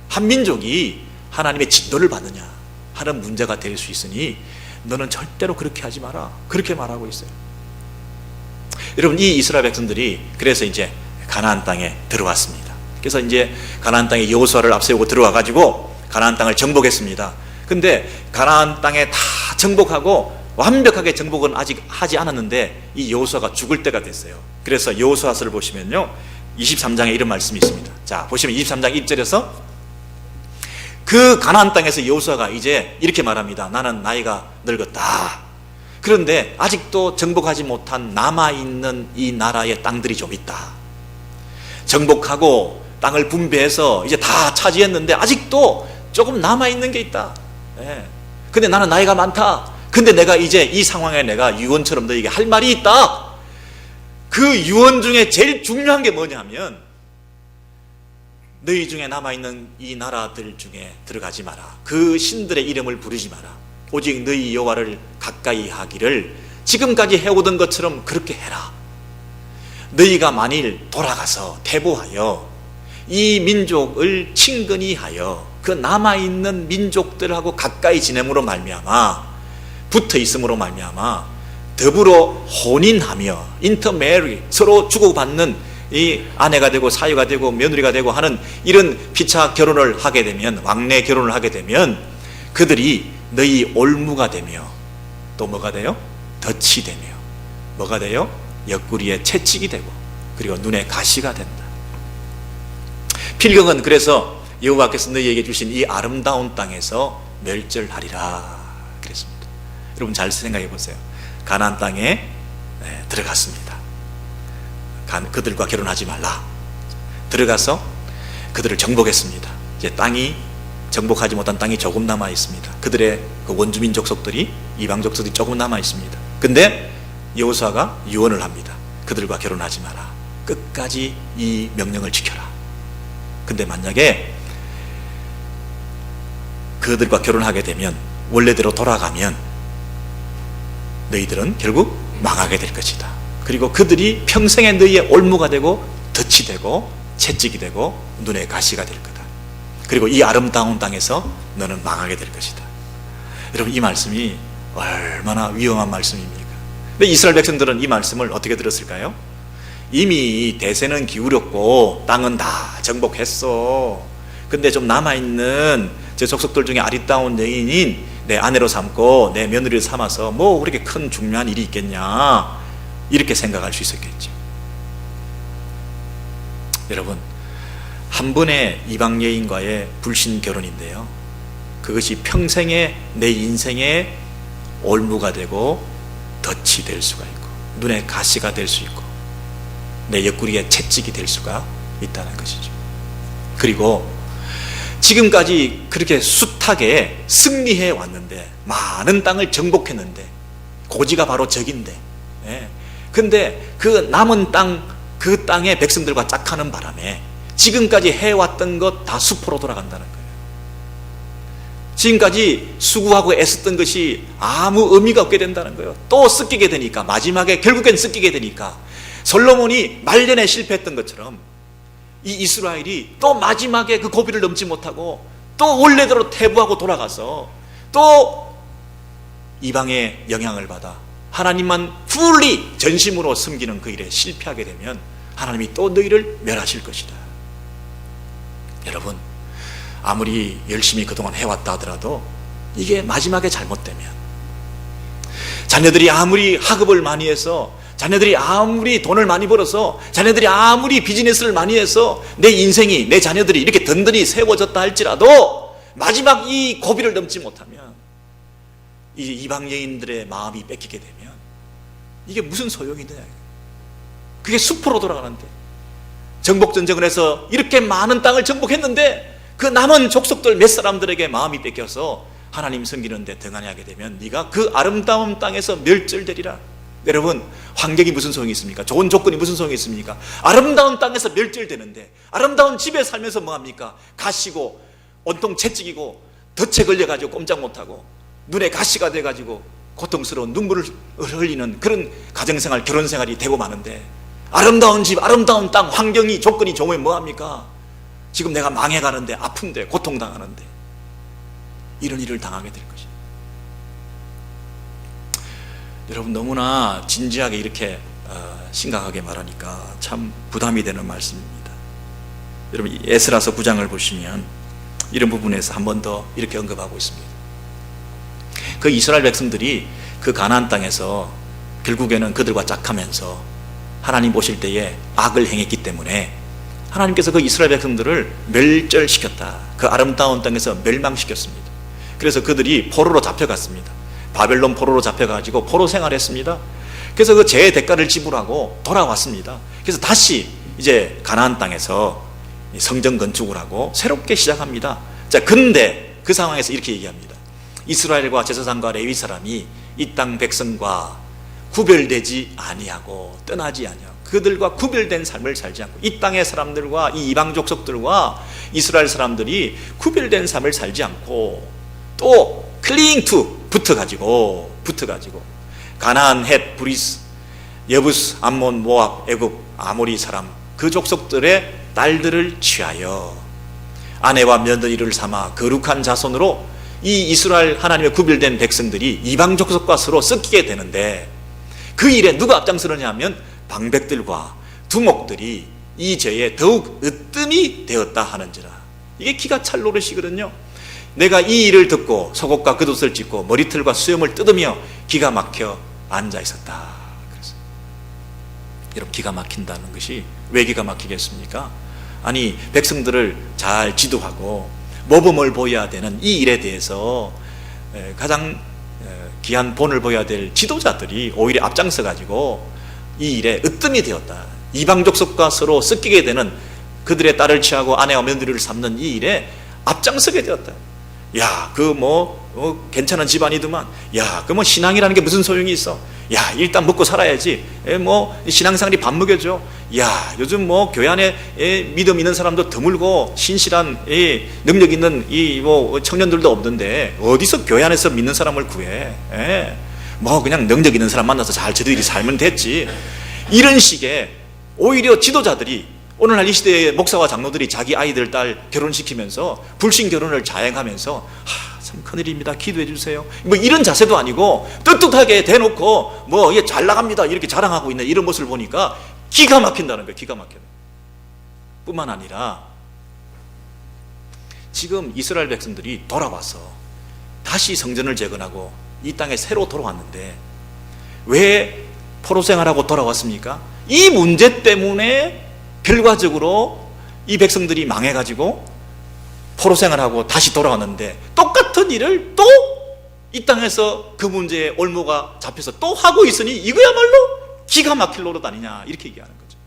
한 민족이 하나님의 진노를 받느냐 하는 문제가 될 수 있으니 너는 절대로 그렇게 하지 마라, 그렇게 말하고 있어요. 여러분, 이 이스라엘 백성들이 그래서 이제 가나안 땅에 들어왔습니다. 그래서 이제 가나안 땅에 여호수아를 앞세우고 들어와 가지고 가나안 땅을 정복했습니다. 근데 가나안 땅에 다 정복하고 완벽하게 정복은 아직 하지 않았는데 이 여호수아가 죽을 때가 됐어요. 그래서 여호수아서를 보시면요, 23장에 이런 말씀이 있습니다. 자, 보시면 23장 1절에서 그 가나안 땅에서 여호수아가 이제 이렇게 말합니다. 나는 나이가 늙었다. 그런데 아직도 정복하지 못한 남아있는 이 나라의 땅들이 좀 있다. 정복하고 땅을 분배해서 이제 다 차지했는데 아직도 조금 남아있는 게 있다. 근데 나는 나이가 많다. 근데 내가 이제 이 상황에 내가 유언처럼 너에게 할 말이 있다. 그 유언 중에 제일 중요한 게 뭐냐면, 너희 중에 남아있는 이 나라들 중에 들어가지 마라. 그 신들의 이름을 부르지 마라. 오직 너희 여호와를 가까이 하기를 지금까지 해오던 것처럼 그렇게 해라. 너희가 만일 돌아가서 퇴보하여 이 민족을 친근히 하여 그 남아있는 민족들하고 가까이 지냄으로 말미암아, 붙어 있음으로 말미암아 더불어 혼인하며 인터메리, 서로 주고받는 이 아내가 되고 사위가 되고 며느리가 되고 하는 이런 피차 결혼을 하게 되면, 왕래 결혼을 하게 되면 그들이 너희 올무가 되며 또 뭐가 돼요? 덫이 되며 뭐가 돼요? 옆구리에 채찍이 되고 그리고 눈에 가시가 된다. 필경은 그래서 여호와께서 너희에게 주신 이 아름다운 땅에서 멸절하리라 그랬습니다. 여러분 잘 생각해 보세요. 가나안 땅에 들어갔습니다. 그들과 결혼하지 말라. 들어가서 그들을 정복했습니다. 이제 땅이, 정복하지 못한 땅이 조금 남아 있습니다. 그들의 그 원주민 족속들이, 이방 족속들이 조금 남아 있습니다. 근데 여호수아가 유언을 합니다. 그들과 결혼하지 마라. 끝까지 이 명령을 지켜라. 근데 만약에 그들과 결혼하게 되면, 원래대로 돌아가면 너희들은 결국 망하게 될 것이다. 그리고 그들이 평생에 너희의 올무가 되고 덫이 되고 채찍이 되고 눈에 가시가 될 거다. 그리고 이 아름다운 땅에서 너는 망하게 될 것이다. 여러분, 이 말씀이 얼마나 위험한 말씀입니까? 근데 이스라엘 백성들은 이 말씀을 어떻게 들었을까요? 이미 대세는 기울였고 땅은 다 정복했어. 근데 좀 남아있는 제 족속들 중에 아리따운 여인인 내 아내로 삼고 내 며느리를 삼아서 뭐 그렇게 큰 중요한 일이 있겠냐, 이렇게 생각할 수 있었겠죠. 여러분, 한 번의 이방 여인과의 불신 결혼인데요, 그것이 평생의 내 인생의 올무가 되고 덫이 될 수가 있고 눈에 가시가 될 수 있고 내 옆구리에 채찍이 될 수가 있다는 것이죠. 그리고 지금까지 그렇게 숱하게 승리해 왔는데, 많은 땅을 정복했는데, 고지가 바로 적인데, 근데 그 남은 땅, 그 땅의 백성들과 짝하는 바람에 지금까지 해왔던 것 다 수포로 돌아간다는 거예요. 지금까지 수고하고 애썼던 것이 아무 의미가 없게 된다는 거예요. 또 섞이게 되니까, 마지막에 결국엔 섞이게 되니까, 솔로몬이 말년에 실패했던 것처럼 이 이스라엘이 또 마지막에 그 고비를 넘지 못하고 또 원래대로 퇴보하고 돌아가서 또 이방의 영향을 받아 하나님만 풀리 전심으로 섬기는 그 일에 실패하게 되면 하나님이 또 너희를 멸하실 것이다. 여러분, 아무리 열심히 그동안 해왔다 하더라도 이게 마지막에 잘못되면, 자녀들이 아무리 학업을 많이 해서, 자녀들이 아무리 돈을 많이 벌어서, 자녀들이 아무리 비즈니스를 많이 해서 내 인생이, 내 자녀들이 이렇게 든든히 세워졌다 할지라도 마지막 이 고비를 넘지 못하면, 이 이방 여인들의 마음이 뺏기게 되면 이게 무슨 소용이 되냐. 그게 숲으로 돌아가는데, 정복전쟁을 해서 이렇게 많은 땅을 정복했는데 그 남은 족속들 몇 사람들에게 마음이 뺏겨서 하나님 섬기는데 등한히 하게 되면 네가 그 아름다운 땅에서 멸절되리라. 여러분, 환경이 무슨 소용이 있습니까? 좋은 조건이 무슨 소용이 있습니까? 아름다운 땅에서 멸절되는데, 아름다운 집에 살면서 뭐합니까? 가시고 온통 채찍이고 덫에 걸려가지고 꼼짝 못하고 눈에 가시가 돼가지고 고통스러운 눈물을 흘리는 그런 가정생활, 결혼생활이 되고 마는데, 아름다운 집, 아름다운 땅, 환경이, 조건이 좋으면 뭐합니까? 지금 내가 망해가는데, 아픈데, 고통당하는데 이런 일을 당하게 될 것입니다. 여러분, 너무나 진지하게 이렇게 심각하게 말하니까 참 부담이 되는 말씀입니다. 여러분, 에스라서 9장을 보시면 이런 부분에서 한 번 더 이렇게 언급하고 있습니다. 그 이스라엘 백성들이 그 가나안 땅에서 결국에는 그들과 짝하면서 하나님 보실 때에 악을 행했기 때문에 하나님께서 그 이스라엘 백성들을 멸절시켰다. 그 아름다운 땅에서 멸망시켰습니다. 그래서 그들이 포로로 잡혀갔습니다. 바벨론 포로로 잡혀가지고 포로 생활했습니다. 그래서 그 죄의 대가를 지불하고 돌아왔습니다. 그래서 다시 이제 가나안 땅에서 성전 건축을 하고 새롭게 시작합니다. 자, 근데 그 상황에서 이렇게 얘기합니다. 이스라엘과 제사장과 레위 사람이 이 땅 백성과 구별되지 아니하고 떠나지 아니하고 그들과 구별된 삶을 살지 않고, 이 땅의 사람들과 이 이방 족속들과 이스라엘 사람들이 구별된 삶을 살지 않고 또 클링 투 붙어가지고 가나안, 헷, 브리스, 여부스, 암몬, 모압, 애굽, 아모리 사람 그 족속들의 딸들을 취하여 아내와 며느리를 삼아 거룩한 자손으로 이 이스라엘 하나님의 구별된 백성들이 이방 족속과 서로 섞이게 되는데, 그 일에 누가 앞장서느냐 하면 방백들과 두목들이 이 죄에 더욱 으뜸이 되었다 하는지라. 이게 기가 찰 노릇이거든요. 내가 이 일을 듣고 속옷과 겉옷을 찢고 머리털과 수염을 뜯으며 기가 막혀 앉아 있었다. 그래서 여러분, 기가 막힌다는 것이 왜 기가 막히겠습니까? 아니, 백성들을 잘 지도하고 모범을 보여야 되는 이 일에 대해서 가장 귀한 본을 보여야 될 지도자들이 오히려 앞장서 가지고 이 일에 으뜸이 되었다. 이방 족속과 서로 섞이게 되는, 그들의 딸을 취하고 아내와 며느리를 삼는 이 일에 앞장서게 되었다. 야, 그 괜찮은 집안이더만. 야, 그 신앙이라는 게 무슨 소용이 있어? 야, 일단 먹고 살아야지. 신앙생활이 밥 먹여줘. 야, 요즘 교회 안에 믿음 있는 사람도 드물고 신실한 능력 있는 청년들도 없는데 어디서 교회 안에서 믿는 사람을 구해? 그냥 능력 있는 사람 만나서 잘 저들이 살면 됐지. 이런 식의, 오히려 지도자들이, 오늘날 이 시대의 목사와 장로들이 자기 아이들, 딸 결혼시키면서 불신 결혼을 자행하면서 참 큰일입니다, 기도해 주세요, 이런 자세도 아니고 떳떳하게 대놓고 이게 잘 나갑니다 이렇게 자랑하고 있는 이런 모습을 보니까 기가 막힌다는 거예요. 기가 막혀요. 뿐만 아니라 지금 이스라엘 백성들이 돌아와서 다시 성전을 재건하고 이 땅에 새로 돌아왔는데 왜 포로 생활하고 돌아왔습니까? 이 문제 때문에 결과적으로 이 백성들이 망해가지고 포로 생활하고 다시 돌아왔는데, 똑같은 일을 또 이 땅에서 그 문제에 올무가 잡혀서 또 하고 있으니 이거야말로 기가 막힐 노릇 아니냐, 이렇게 얘기하는 거죠.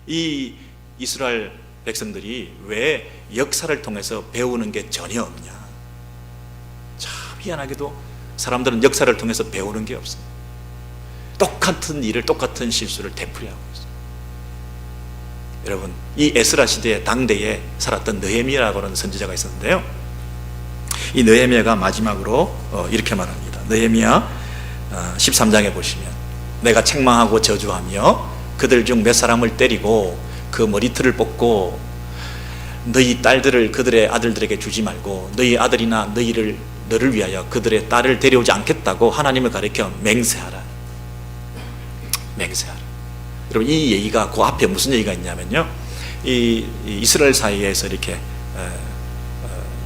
이 이스라엘 백성들이 왜 역사를 통해서 배우는 게 전혀 없냐. 참 희한하게도 사람들은 역사를 통해서 배우는 게 없습니다. 똑같은 일을, 똑같은 실수를 되풀이하고 있어요. 여러분, 이 에스라 시대의 당대에 살았던 느헤미야라고 하는 선지자가 있었는데요, 이 느헤미야가 마지막으로 이렇게 말합니다. 느헤미야 13장에 보시면, 내가 책망하고 저주하며 그들 중 몇 사람을 때리고 그 머리털을 뽑고 너희 딸들을 그들의 아들들에게 주지 말고 너희 아들이나 너를 위하여 그들의 딸을 데려오지 않겠다고 하나님을 가리켜 맹세하라. 맹세하라. 여러분, 이 얘기가 그 앞에 무슨 얘기가 있냐면요, 이 이스라엘 사이에서 이렇게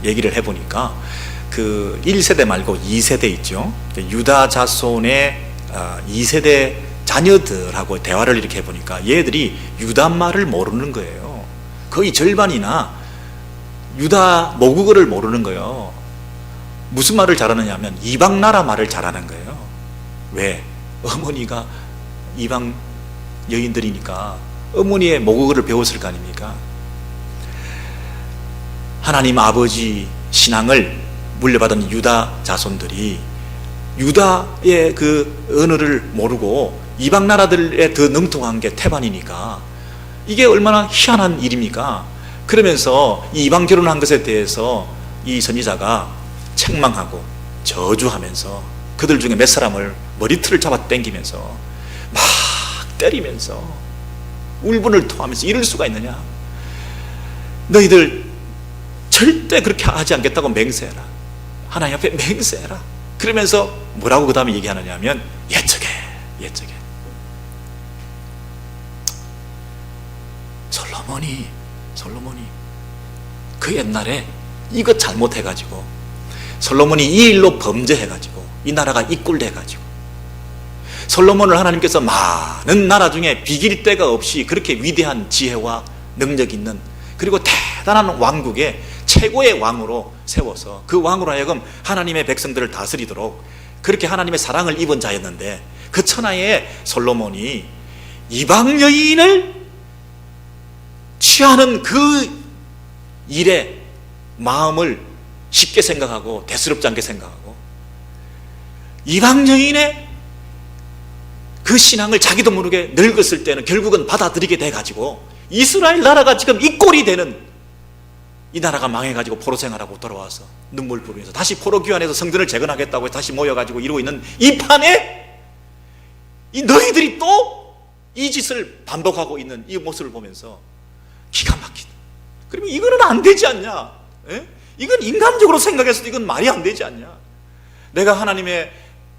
얘기를 해보니까 그 그 1세대 말고 2세대 있죠. 유다 자손의 2세대 자녀들하고 대화를 이렇게 해보니까 얘들이 유다 말을 모르는 거예요. 거의 절반이나 유다 모국어를 모르는 거예요. 무슨 말을 잘하느냐 하면 이방 나라 말을 잘하는 거예요. 왜? 어머니가 이방 여인들이니까 어머니의 모국어를 배웠을 거 아닙니까? 하나님 아버지 신앙을 물려받은 유다 자손들이 유다의 그 언어를 모르고 이방 나라들에 더 능통한 게 태반이니까 이게 얼마나 희한한 일입니까? 그러면서 이 이방 결혼한 것에 대해서 이 선지자가 책망하고 저주하면서 그들 중에 몇 사람을 머리털을 잡아 당기면서 막 때리면서 울분을 토하면서 이럴 수가 있느냐? 너희들 절대 그렇게 하지 않겠다고 맹세해라. 하나님 앞에 맹세해라. 그러면서 뭐라고 그 다음에 얘기하느냐 하면 옛적에 솔로몬이 그 옛날에 이거 잘못해가지고 솔로몬이 이 일로 범죄해가지고 이 나라가 이꼴돼가지고 솔로몬을 하나님께서 많은 나라 중에 비길 데가 없이 그렇게 위대한 지혜와 능력 있는 그리고 대단한 왕국의 최고의 왕으로 세워서 그 왕으로 하여금 하나님의 백성들을 다스리도록 그렇게 하나님의 사랑을 입은 자였는데 그 천하의 솔로몬이 이방 여인을 취하는 그 일에 마음을 쉽게 생각하고 대수롭지 않게 생각하고 이방 여인의 그 신앙을 자기도 모르게 늙었을 때는 결국은 받아들이게 돼가지고 이스라엘 나라가 지금 이 꼴이 되는 이 나라가 망해가지고 포로 생활하고 돌아와서 눈물 부르면서 다시 포로 귀환해서 성전을 재건하겠다고 다시 모여가지고 이루고 있는 이 판에 이 너희들이 또 이 짓을 반복하고 있는 이 모습을 보면서 기가 막히다. 그러면 이거는 안 되지 않냐? 에? 이건 인간적으로 생각해서도 이건 말이 안 되지 않냐? 내가 하나님의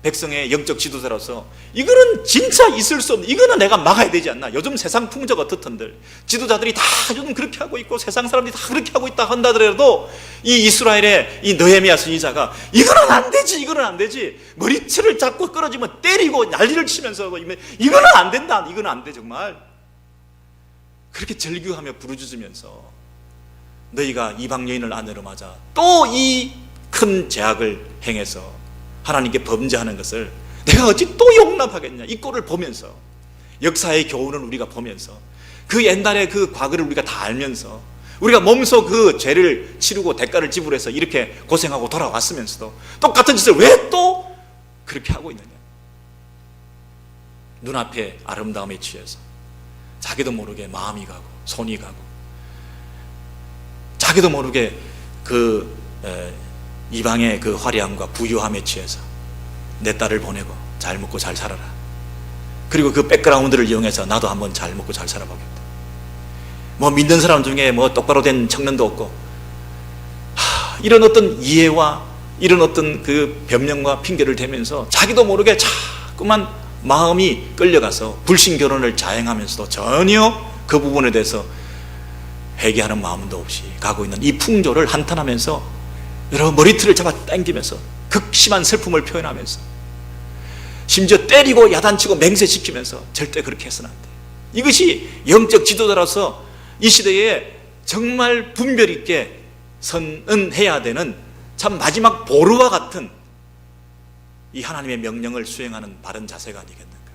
백성의 영적 지도자로서 이거는 진짜 있을 수 없는, 이거는 내가 막아야 되지 않나? 요즘 세상 풍적 어떻던들 지도자들이 다 요즘 그렇게 하고 있고 세상 사람들이 다 그렇게 하고 있다 한다더라도 이 이스라엘의 이 느헤미야 선지자가 이거는 안 되지, 이거는 안 되지, 머리채를 잡고 끌어지면 때리고 난리를 치면서 이거는 안 된다, 이거는 안 돼, 정말 그렇게 절규하며 부르짖으면서 너희가 이방 여인을 아내로 맞아 또 이 큰 죄악을 행해서 하나님께 범죄하는 것을 내가 어찌 또 용납하겠냐, 이 꼴을 보면서 역사의 교훈을 우리가 보면서 그 옛날의 그 과거를 우리가 다 알면서 우리가 몸소 그 죄를 치르고 대가를 지불해서 이렇게 고생하고 돌아왔으면서도 똑같은 짓을 왜 또 그렇게 하고 있느냐? 눈앞에 아름다움에 취해서 자기도 모르게 마음이 가고 손이 가고 자기도 모르게 그 이방의 그 화려함과 부유함에 취해서 내 딸을 보내고 잘 먹고 잘 살아라. 그리고 그 백그라운드를 이용해서 나도 한번 잘 먹고 잘 살아보겠다. 뭐 믿는 사람 중에 뭐 똑바로 된 청년도 없고 이런 어떤 이해와 이런 어떤 그 변명과 핑계를 대면서 자기도 모르게 자꾸만 마음이 끌려가서 불신 결혼을 자행하면서도 전혀 그 부분에 대해서 회개하는 마음도 없이 가고 있는 이 풍조를 한탄하면서 여러분 머리털을 잡아 당기면서 극심한 슬픔을 표현하면서 심지어 때리고 야단치고 맹세시키면서 절대 그렇게 해서는 안 돼. 이것이 영적 지도자로서 이 시대에 정말 분별 있게 선언해야 되는 참 마지막 보루와 같은 이 하나님의 명령을 수행하는 바른 자세가 아니겠는가.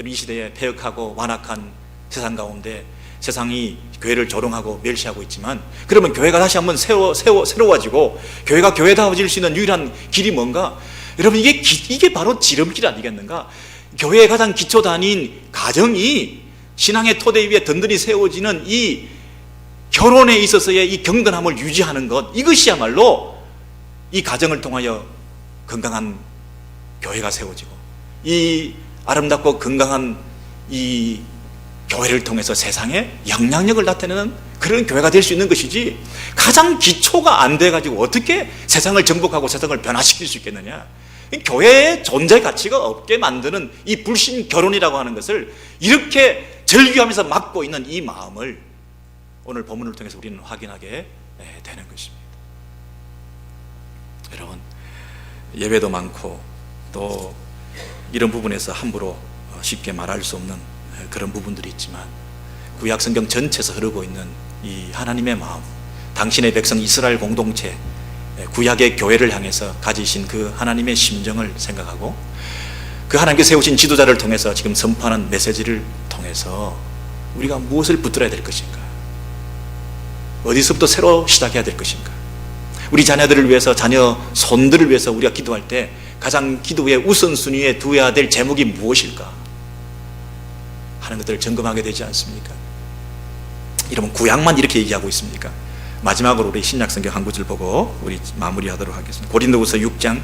이 시대에 폐역하고 완악한 세상 가운데 세상이 교회를 조롱하고 멸시하고 있지만 그러면 교회가 다시 한번 새로워지고 교회가 교회다워질 수 있는 유일한 길이 뭔가? 여러분 이게 바로 지름길 아니겠는가? 교회의 가장 기초 단위인 가정이 신앙의 토대 위에 든든히 세워지는 이 결혼에 있어서의 이 경건함을 유지하는 것, 이것이야말로 이 가정을 통하여 건강한 교회가 세워지고 이 아름답고 건강한 이 교회를 통해서 세상에 영향력을 나타내는 그런 교회가 될 수 있는 것이지, 가장 기초가 안 돼가지고 어떻게 세상을 정복하고 세상을 변화시킬 수 있겠느냐. 교회의 존재 가치가 없게 만드는 이 불신 결혼이라고 하는 것을 이렇게 절규하면서 막고 있는 이 마음을 오늘 본문을 통해서 우리는 확인하게 되는 것입니다. 여러분, 예배도 많고 또 이런 부분에서 함부로 쉽게 말할 수 없는 그런 부분들이 있지만, 구약 성경 전체에서 흐르고 있는 이 하나님의 마음, 당신의 백성 이스라엘 공동체, 구약의 교회를 향해서 가지신 그 하나님의 심정을 생각하고, 그 하나님께 세우신 지도자를 통해서 지금 선포하는 메시지를 통해서 우리가 무엇을 붙들어야 될 것인가, 어디서부터 새로 시작해야 될 것인가, 우리 자녀들을 위해서, 자녀 손들을 위해서 우리가 기도할 때 가장 기도의 우선순위에 두어야 될 제목이 무엇일까 하는 것들을 점검하게 되지 않습니까? 여러분, 구약만 이렇게 얘기하고 있습니까? 마지막으로 우리 신약성경 한 구절 보고 우리 마무리하도록 하겠습니다. 고린도후서 6장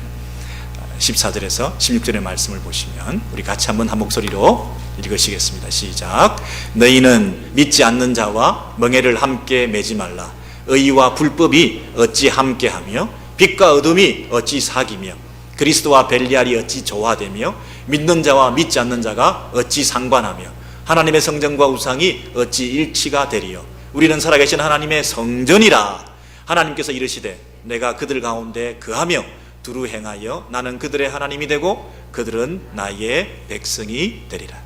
14절에서 16절의 말씀을 보시면 우리 같이 한번 한 목소리로 읽으시겠습니다. 시작. 너희는 믿지 않는 자와 멍에를 함께 매지 말라. 의와 불법이 어찌 함께하며 빛과 어둠이 어찌 사귀며 그리스도와 벨리알이 어찌 조화되며 믿는 자와 믿지 않는 자가 어찌 상관하며 하나님의 성전과 우상이 어찌 일치가 되리요. 우리는 살아계신 하나님의 성전이라. 하나님께서 이르시되 내가 그들 가운데 거하며 두루 행하여 나는 그들의 하나님이 되고 그들은 나의 백성이 되리라.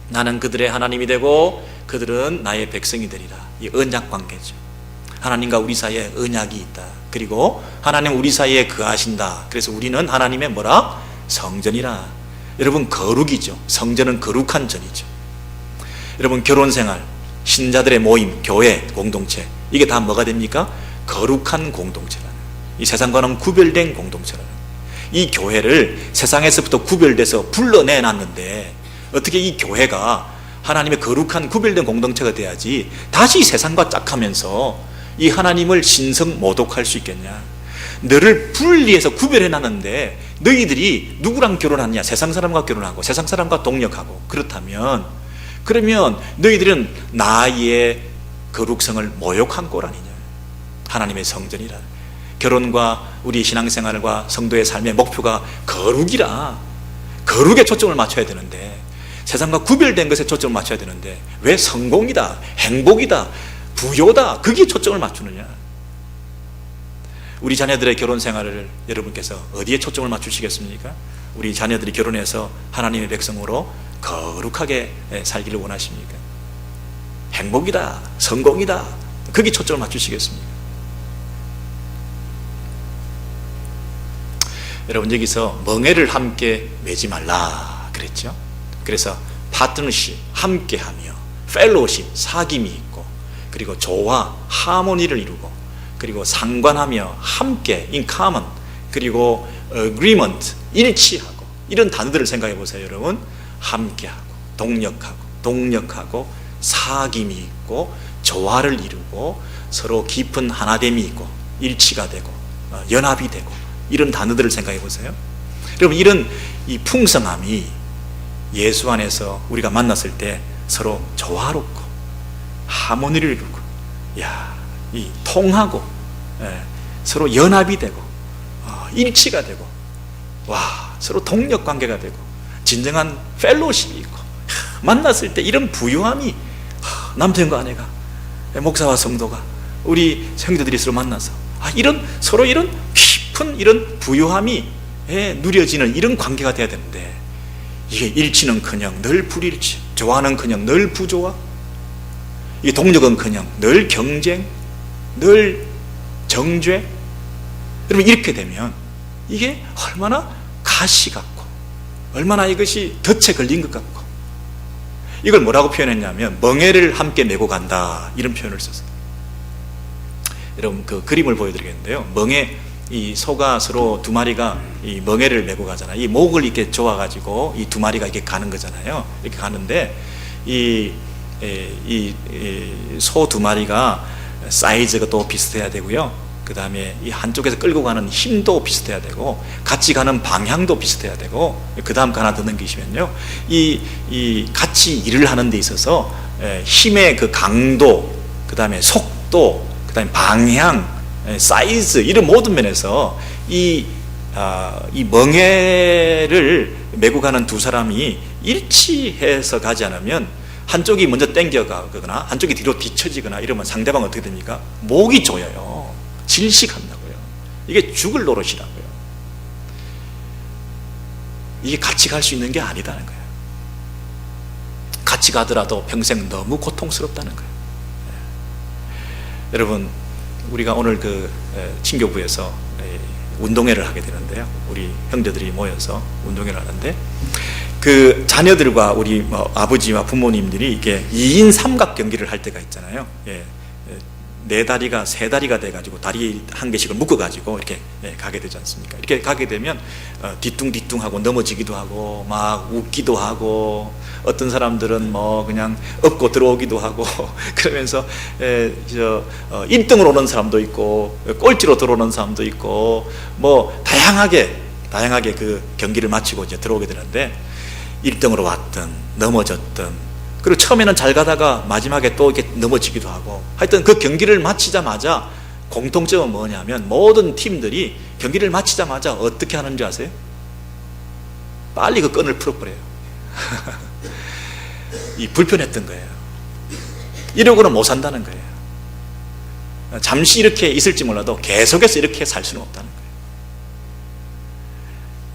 나는 그들의 하나님이 되고 그들은 나의 백성이 되리라. 이 언약 관계죠. 하나님과 우리 사이에 언약이 있다. 그리고 하나님 우리 사이에 거하신다. 그래서 우리는 하나님의 뭐라? 성전이라. 여러분, 거룩이죠. 성전은 거룩한 전이죠. 여러분, 결혼생활, 신자들의 모임, 교회, 공동체, 이게 다 뭐가 됩니까? 거룩한 공동체라는, 이 세상과는 구별된 공동체라는, 이 교회를 세상에서부터 구별돼서 불러내놨는데 어떻게 이 교회가 하나님의 거룩한 구별된 공동체가 돼야지 다시 세상과 짝하면서 이 하나님을 신성 모독할 수 있겠냐? 너를 분리해서 구별해놨는데 너희들이 누구랑 결혼하느냐? 세상 사람과 결혼하고 세상 사람과 동력하고, 그러면 너희들은 나의 거룩성을 모욕한 꼴 아니냐? 하나님의 성전이라. 결혼과 우리 신앙생활과 성도의 삶의 목표가 거룩이라. 거룩에 초점을 맞춰야 되는데, 세상과 구별된 것에 초점을 맞춰야 되는데 왜 성공이다, 행복이다, 부요다, 거기에 초점을 맞추느냐? 우리 자녀들의 결혼 생활을 여러분께서 어디에 초점을 맞추시겠습니까? 우리 자녀들이 결혼해서 하나님의 백성으로 거룩하게 살기를 원하십니까? 행복이다, 성공이다, 거기에 초점을 맞추시겠습니까? 여러분, 여기서 멍에를 함께 매지 말라 그랬죠? 그래서 파트너십, 함께하며, 펠로십, 사귐이 있고, 그리고 조화, 하모니를 이루고, 그리고 상관하며, 함께, in common, 그리고 agreement, 일치하고, 이런 단어들을 생각해 보세요. 여러분, 함께하고, 동력하고, 사귐이 있고, 조화를 이루고, 서로 깊은 하나됨이 있고, 일치가 되고, 연합이 되고, 이런 단어들을 생각해 보세요. 여러분, 이런 이 풍성함이 예수 안에서 우리가 만났을 때 서로 조화롭고 하모니를 이루고, 이 통하고, 서로 연합이 되고, 일치가 되고, 서로 동력 관계가 되고, 진정한 펠로십이 있고, 만났을 때 이런 부유함이, 남편과 아내가, 목사와 성도가, 우리 형제들이 서로 만나서 서로 이런 깊은 이런 부유함이 누려지는 이런 관계가 돼야 되는데, 이게 일치는커녕 늘 불일치, 조화는커녕 늘 부조화, 이 동력은커녕 늘 경쟁, 늘 정죄. 여러분, 이렇게 되면 이게 얼마나 가시 같고, 얼마나 이것이 덫에 걸린 것 같고, 이걸 뭐라고 표현했냐면 멍에를 함께 메고 간다, 이런 표현을 썼어요. 여러분, 그 그림을 보여드리겠는데요. 멍에, 이 소가 서로 두 마리가 이 멍에를 메고 가잖아요. 이 목을 이렇게 조아가지고 이 두 마리가 이렇게 가는 거잖아요. 이렇게 가는데 이 소 두 마리가 사이즈가 또 비슷해야 되고요. 그 다음에 이 한쪽에서 끌고 가는 힘도 비슷해야 되고, 같이 가는 방향도 비슷해야 되고, 그 다음 하나 더 넘기시면요, 이 같이 일을 하는 데 있어서 힘의 그 강도, 그 다음에 속도, 그 다음에 방향, 사이즈, 이런 모든 면에서 이 멍에를 메고 가는 두 사람이 일치해서 가지 않으면, 한쪽이 먼저 땡겨가거나 한쪽이 뒤로 뒤처지거나 이러면 상대방은 어떻게 됩니까? 목이 조여요. 질식한다고요. 이게 죽을 노릇이라고요. 이게 같이 갈 수 있는 게 아니다는 거예요. 같이 가더라도 평생 너무 고통스럽다는 거예요. 여러분, 우리가 오늘 친교부에서 운동회를 하게 되는데요. 우리 형제들이 모여서 운동회를 하는데, 그 자녀들과 우리 아버지와 부모님들이 이게 2인 삼각 경기를 할 때가 있잖아요. 네 다리가 세 다리가 돼가지고 다리 한 개씩을 묶어가지고 이렇게 가게 되지 않습니까? 이렇게 가게 되면 뒤뚱뒤뚱하고 넘어지기도 하고 막 웃기도 하고, 어떤 사람들은 뭐 그냥 업고 들어오기도 하고 그러면서 1등으로 오는 사람도 있고 꼴찌로 들어오는 사람도 있고, 뭐 다양하게 그 경기를 마치고 이제 들어오게 되는데, 1등으로 왔든 넘어졌든, 그리고 처음에는 잘 가다가 마지막에 또 이렇게 넘어지기도 하고, 하여튼 그 경기를 마치자마자 공통점은 뭐냐면, 모든 팀들이 경기를 마치자마자 어떻게 하는지 아세요? 빨리 그 끈을 풀어버려요. 이 불편했던 거예요. 이러고는 못 산다는 거예요. 잠시 이렇게 있을지 몰라도 계속해서 이렇게 살 수는 없다는 거예요.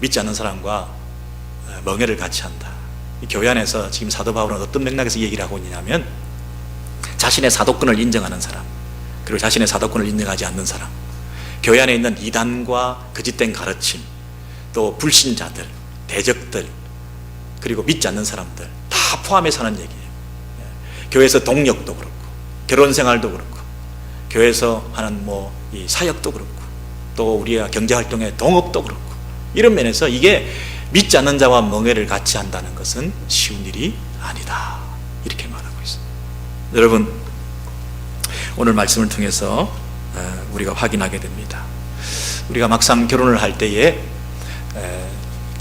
믿지 않는 사람과 멍해를 같이 한다. 이 교회 안에서 지금 사도 바울은 어떤 맥락에서 얘기를 하고 있냐면, 자신의 사도권을 인정하는 사람, 그리고 자신의 사도권을 인정하지 않는 사람, 교회 안에 있는 이단과 거짓된 가르침, 또 불신자들, 대적들, 그리고 믿지 않는 사람들 다 포함해서 하는 얘기예요. 교회에서 동력도 그렇고, 결혼생활도 그렇고, 교회에서 하는 이 사역도 그렇고, 또 우리가 경제활동의 동업도 그렇고, 이런 면에서 이게 믿지 않는 자와 멍해를 같이 한다는 것은 쉬운 일이 아니다, 이렇게 말하고 있습니다. 여러분, 오늘 말씀을 통해서 우리가 확인하게 됩니다. 우리가 막상 결혼을 할 때에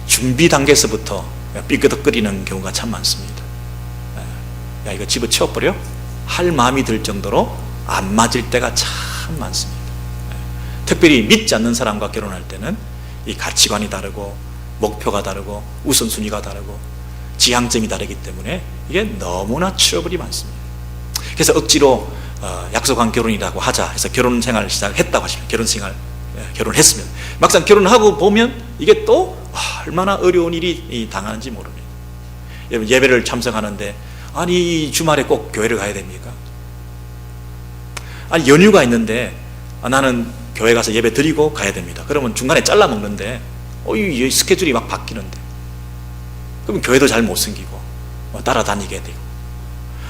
준비 단계에서부터 삐끄덕거리는 경우가 참 많습니다. 야, 이거 집어치워버려? 할 마음이 들 정도로 안 맞을 때가 참 많습니다. 특별히 믿지 않는 사람과 결혼할 때는 이 가치관이 다르고, 목표가 다르고, 우선순위가 다르고, 지향점이 다르기 때문에 이게 너무나 트러블이 많습니다. 그래서 억지로 약속한 결혼이라고 하자 해서 결혼 생활을 시작했다고 하시면, 결혼했으면 막상 결혼하고 보면 이게 또 얼마나 어려운 일이 당하는지 모릅니다. 여러분, 예배를 참석하는데 아니 주말에 꼭 교회를 가야 됩니까? 아니 연휴가 있는데 나는 교회 가서 예배 드리고 가야 됩니다. 그러면 중간에 잘라 먹는데 이 스케줄이 막 바뀌는데, 그럼 교회도 잘 못 섬기고 따라다니게 되고,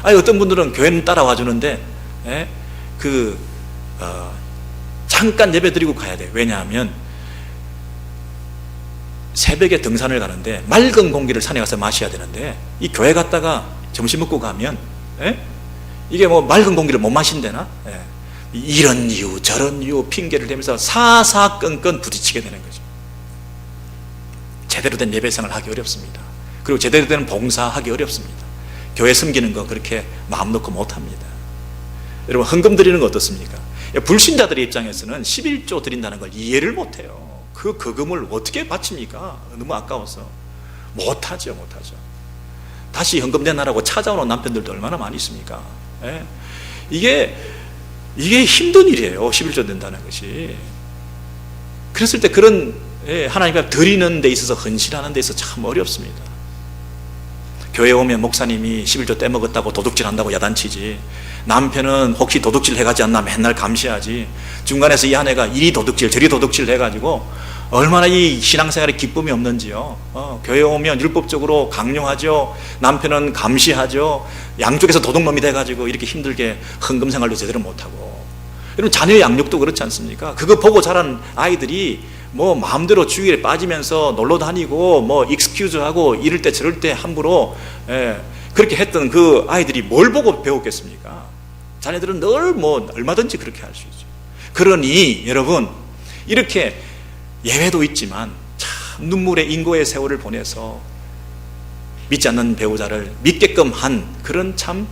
아니 어떤 분들은 교회는 따라와 주는데 잠깐 예배 드리고 가야 돼요. 왜냐하면 새벽에 등산을 가는데 맑은 공기를 산에 가서 마셔야 되는데, 이 교회 갔다가 점심 먹고 가면 이게 맑은 공기를 못 마신대나? 이런 이유 저런 이유 핑계를 대면서 사사건건 부딪히게 되는 거죠. 제대로 된 예배생활을 하기 어렵습니다. 그리고 제대로 된 봉사하기 어렵습니다. 교회 섬기는 거 그렇게 마음 놓고 못합니다. 여러분, 헌금 드리는 거 어떻습니까? 불신자들의 입장에서는 11조 드린다는 걸 이해를 못해요. 그 거금을 어떻게 바칩니까? 너무 아까워서 못하죠. 다시 헌금 내놔라고 찾아오는 남편들도 얼마나 많이 있습니까? 이게 힘든 일이에요. 11조 낸다는 것이. 그랬을 때 그런 하나님 앞에 드리는 데 있어서, 헌신하는 데 있어서 참 어렵습니다. 교회 오면 목사님이 11조 떼먹었다고 도둑질한다고 야단치지, 남편은 혹시 도둑질 해가지 않나 맨날 감시하지, 중간에서 이 아내가 이리 도둑질 저리 도둑질 해가지고 얼마나 이 신앙생활에 기쁨이 없는지요. 교회 오면 율법적으로 강요하죠. 남편은 감시하죠. 양쪽에서 도둑놈이 돼가지고 이렇게 힘들게 헌금 생활도 제대로 못하고. 여러분, 자녀의 양육도 그렇지 않습니까? 그거 보고 자란 아이들이 마음대로 주일에 빠지면서 놀러 다니고 익스큐즈하고 이럴 때 저럴 때 함부로 그렇게 했던 그 아이들이 뭘 보고 배웠겠습니까? 자녀들은 늘 얼마든지 그렇게 할 수 있죠. 그러니 여러분, 이렇게 예외도 있지만 참 눈물의 인고의 세월을 보내서 믿지 않는 배우자를 믿게끔 한 그런 참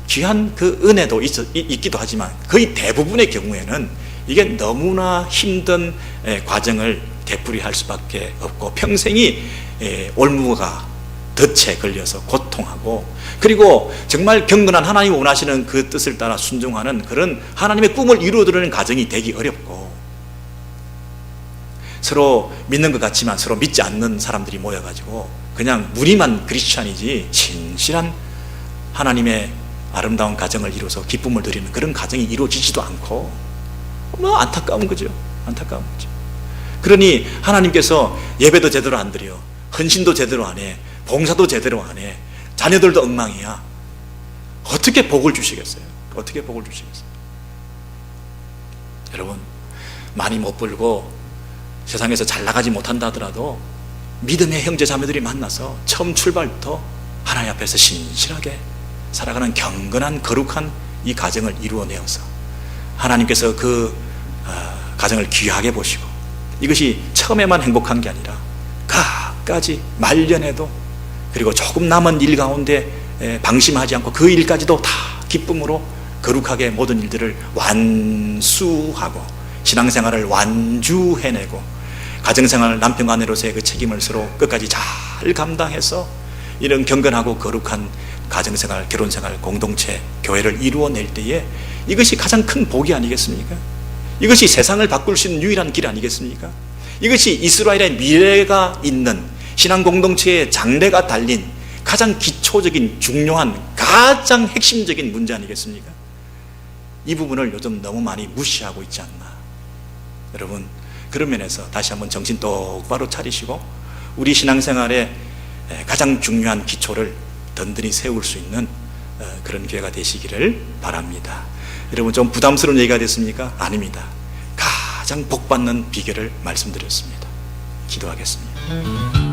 귀한 그 은혜도 있기도 하지만, 거의 대부분의 경우에는 이게 너무나 힘든 과정을 되풀이할 수밖에 없고, 평생이 올무가 덫에 걸려서 고통하고, 그리고 정말 경건한 하나님이 원하시는 그 뜻을 따라 순종하는 그런 하나님의 꿈을 이루어드리는 과정이 되기 어렵고, 서로 믿는 것 같지만 서로 믿지 않는 사람들이 모여가지고 그냥 무림한 크리스찬이지 진실한 하나님의 아름다운 가정을 이루어서 기쁨을 드리는 그런 가정이 이루어지지도 않고 안타까운 거죠. 안타까운 거죠. 그러니 하나님께서 예배도 제대로 안 드려, 헌신도 제대로 안 해, 봉사도 제대로 안 해, 자녀들도 엉망이야. 어떻게 복을 주시겠어요? 어떻게 복을 주시겠어요? 여러분, 많이 못 벌고 세상에서 잘 나가지 못한다 하더라도 믿음의 형제 자매들이 만나서 처음 출발부터 하나님 앞에서 신실하게 살아가는 경건한 거룩한 이 가정을 이루어내어서 하나님께서 그 가정을 귀하게 보시고, 이것이 처음에만 행복한 게 아니라 끝까지 말년에도, 그리고 조금 남은 일 가운데 방심하지 않고 그 일까지도 다 기쁨으로 거룩하게 모든 일들을 완수하고 신앙생활을 완주해내고 가정생활 남편과 아내로서의 그 책임을 서로 끝까지 잘 감당해서 이런 경건하고 거룩한 가정생활, 결혼생활, 공동체, 교회를 이루어낼 때에 이것이 가장 큰 복이 아니겠습니까? 이것이 세상을 바꿀 수 있는 유일한 길 아니겠습니까? 이것이 이스라엘의 미래가 있는 신앙 공동체의 장래가 달린 가장 기초적인 중요한 가장 핵심적인 문제 아니겠습니까? 이 부분을 요즘 너무 많이 무시하고 있지 않나. 여러분, 그런 면에서 다시 한번 정신 똑바로 차리시고 우리 신앙생활의 가장 중요한 기초를 든든히 세울 수 있는 그런 기회가 되시기를 바랍니다. 여러분, 좀 부담스러운 얘기가 됐습니까? 아닙니다. 가장 복받는 비결을 말씀드렸습니다. 기도하겠습니다.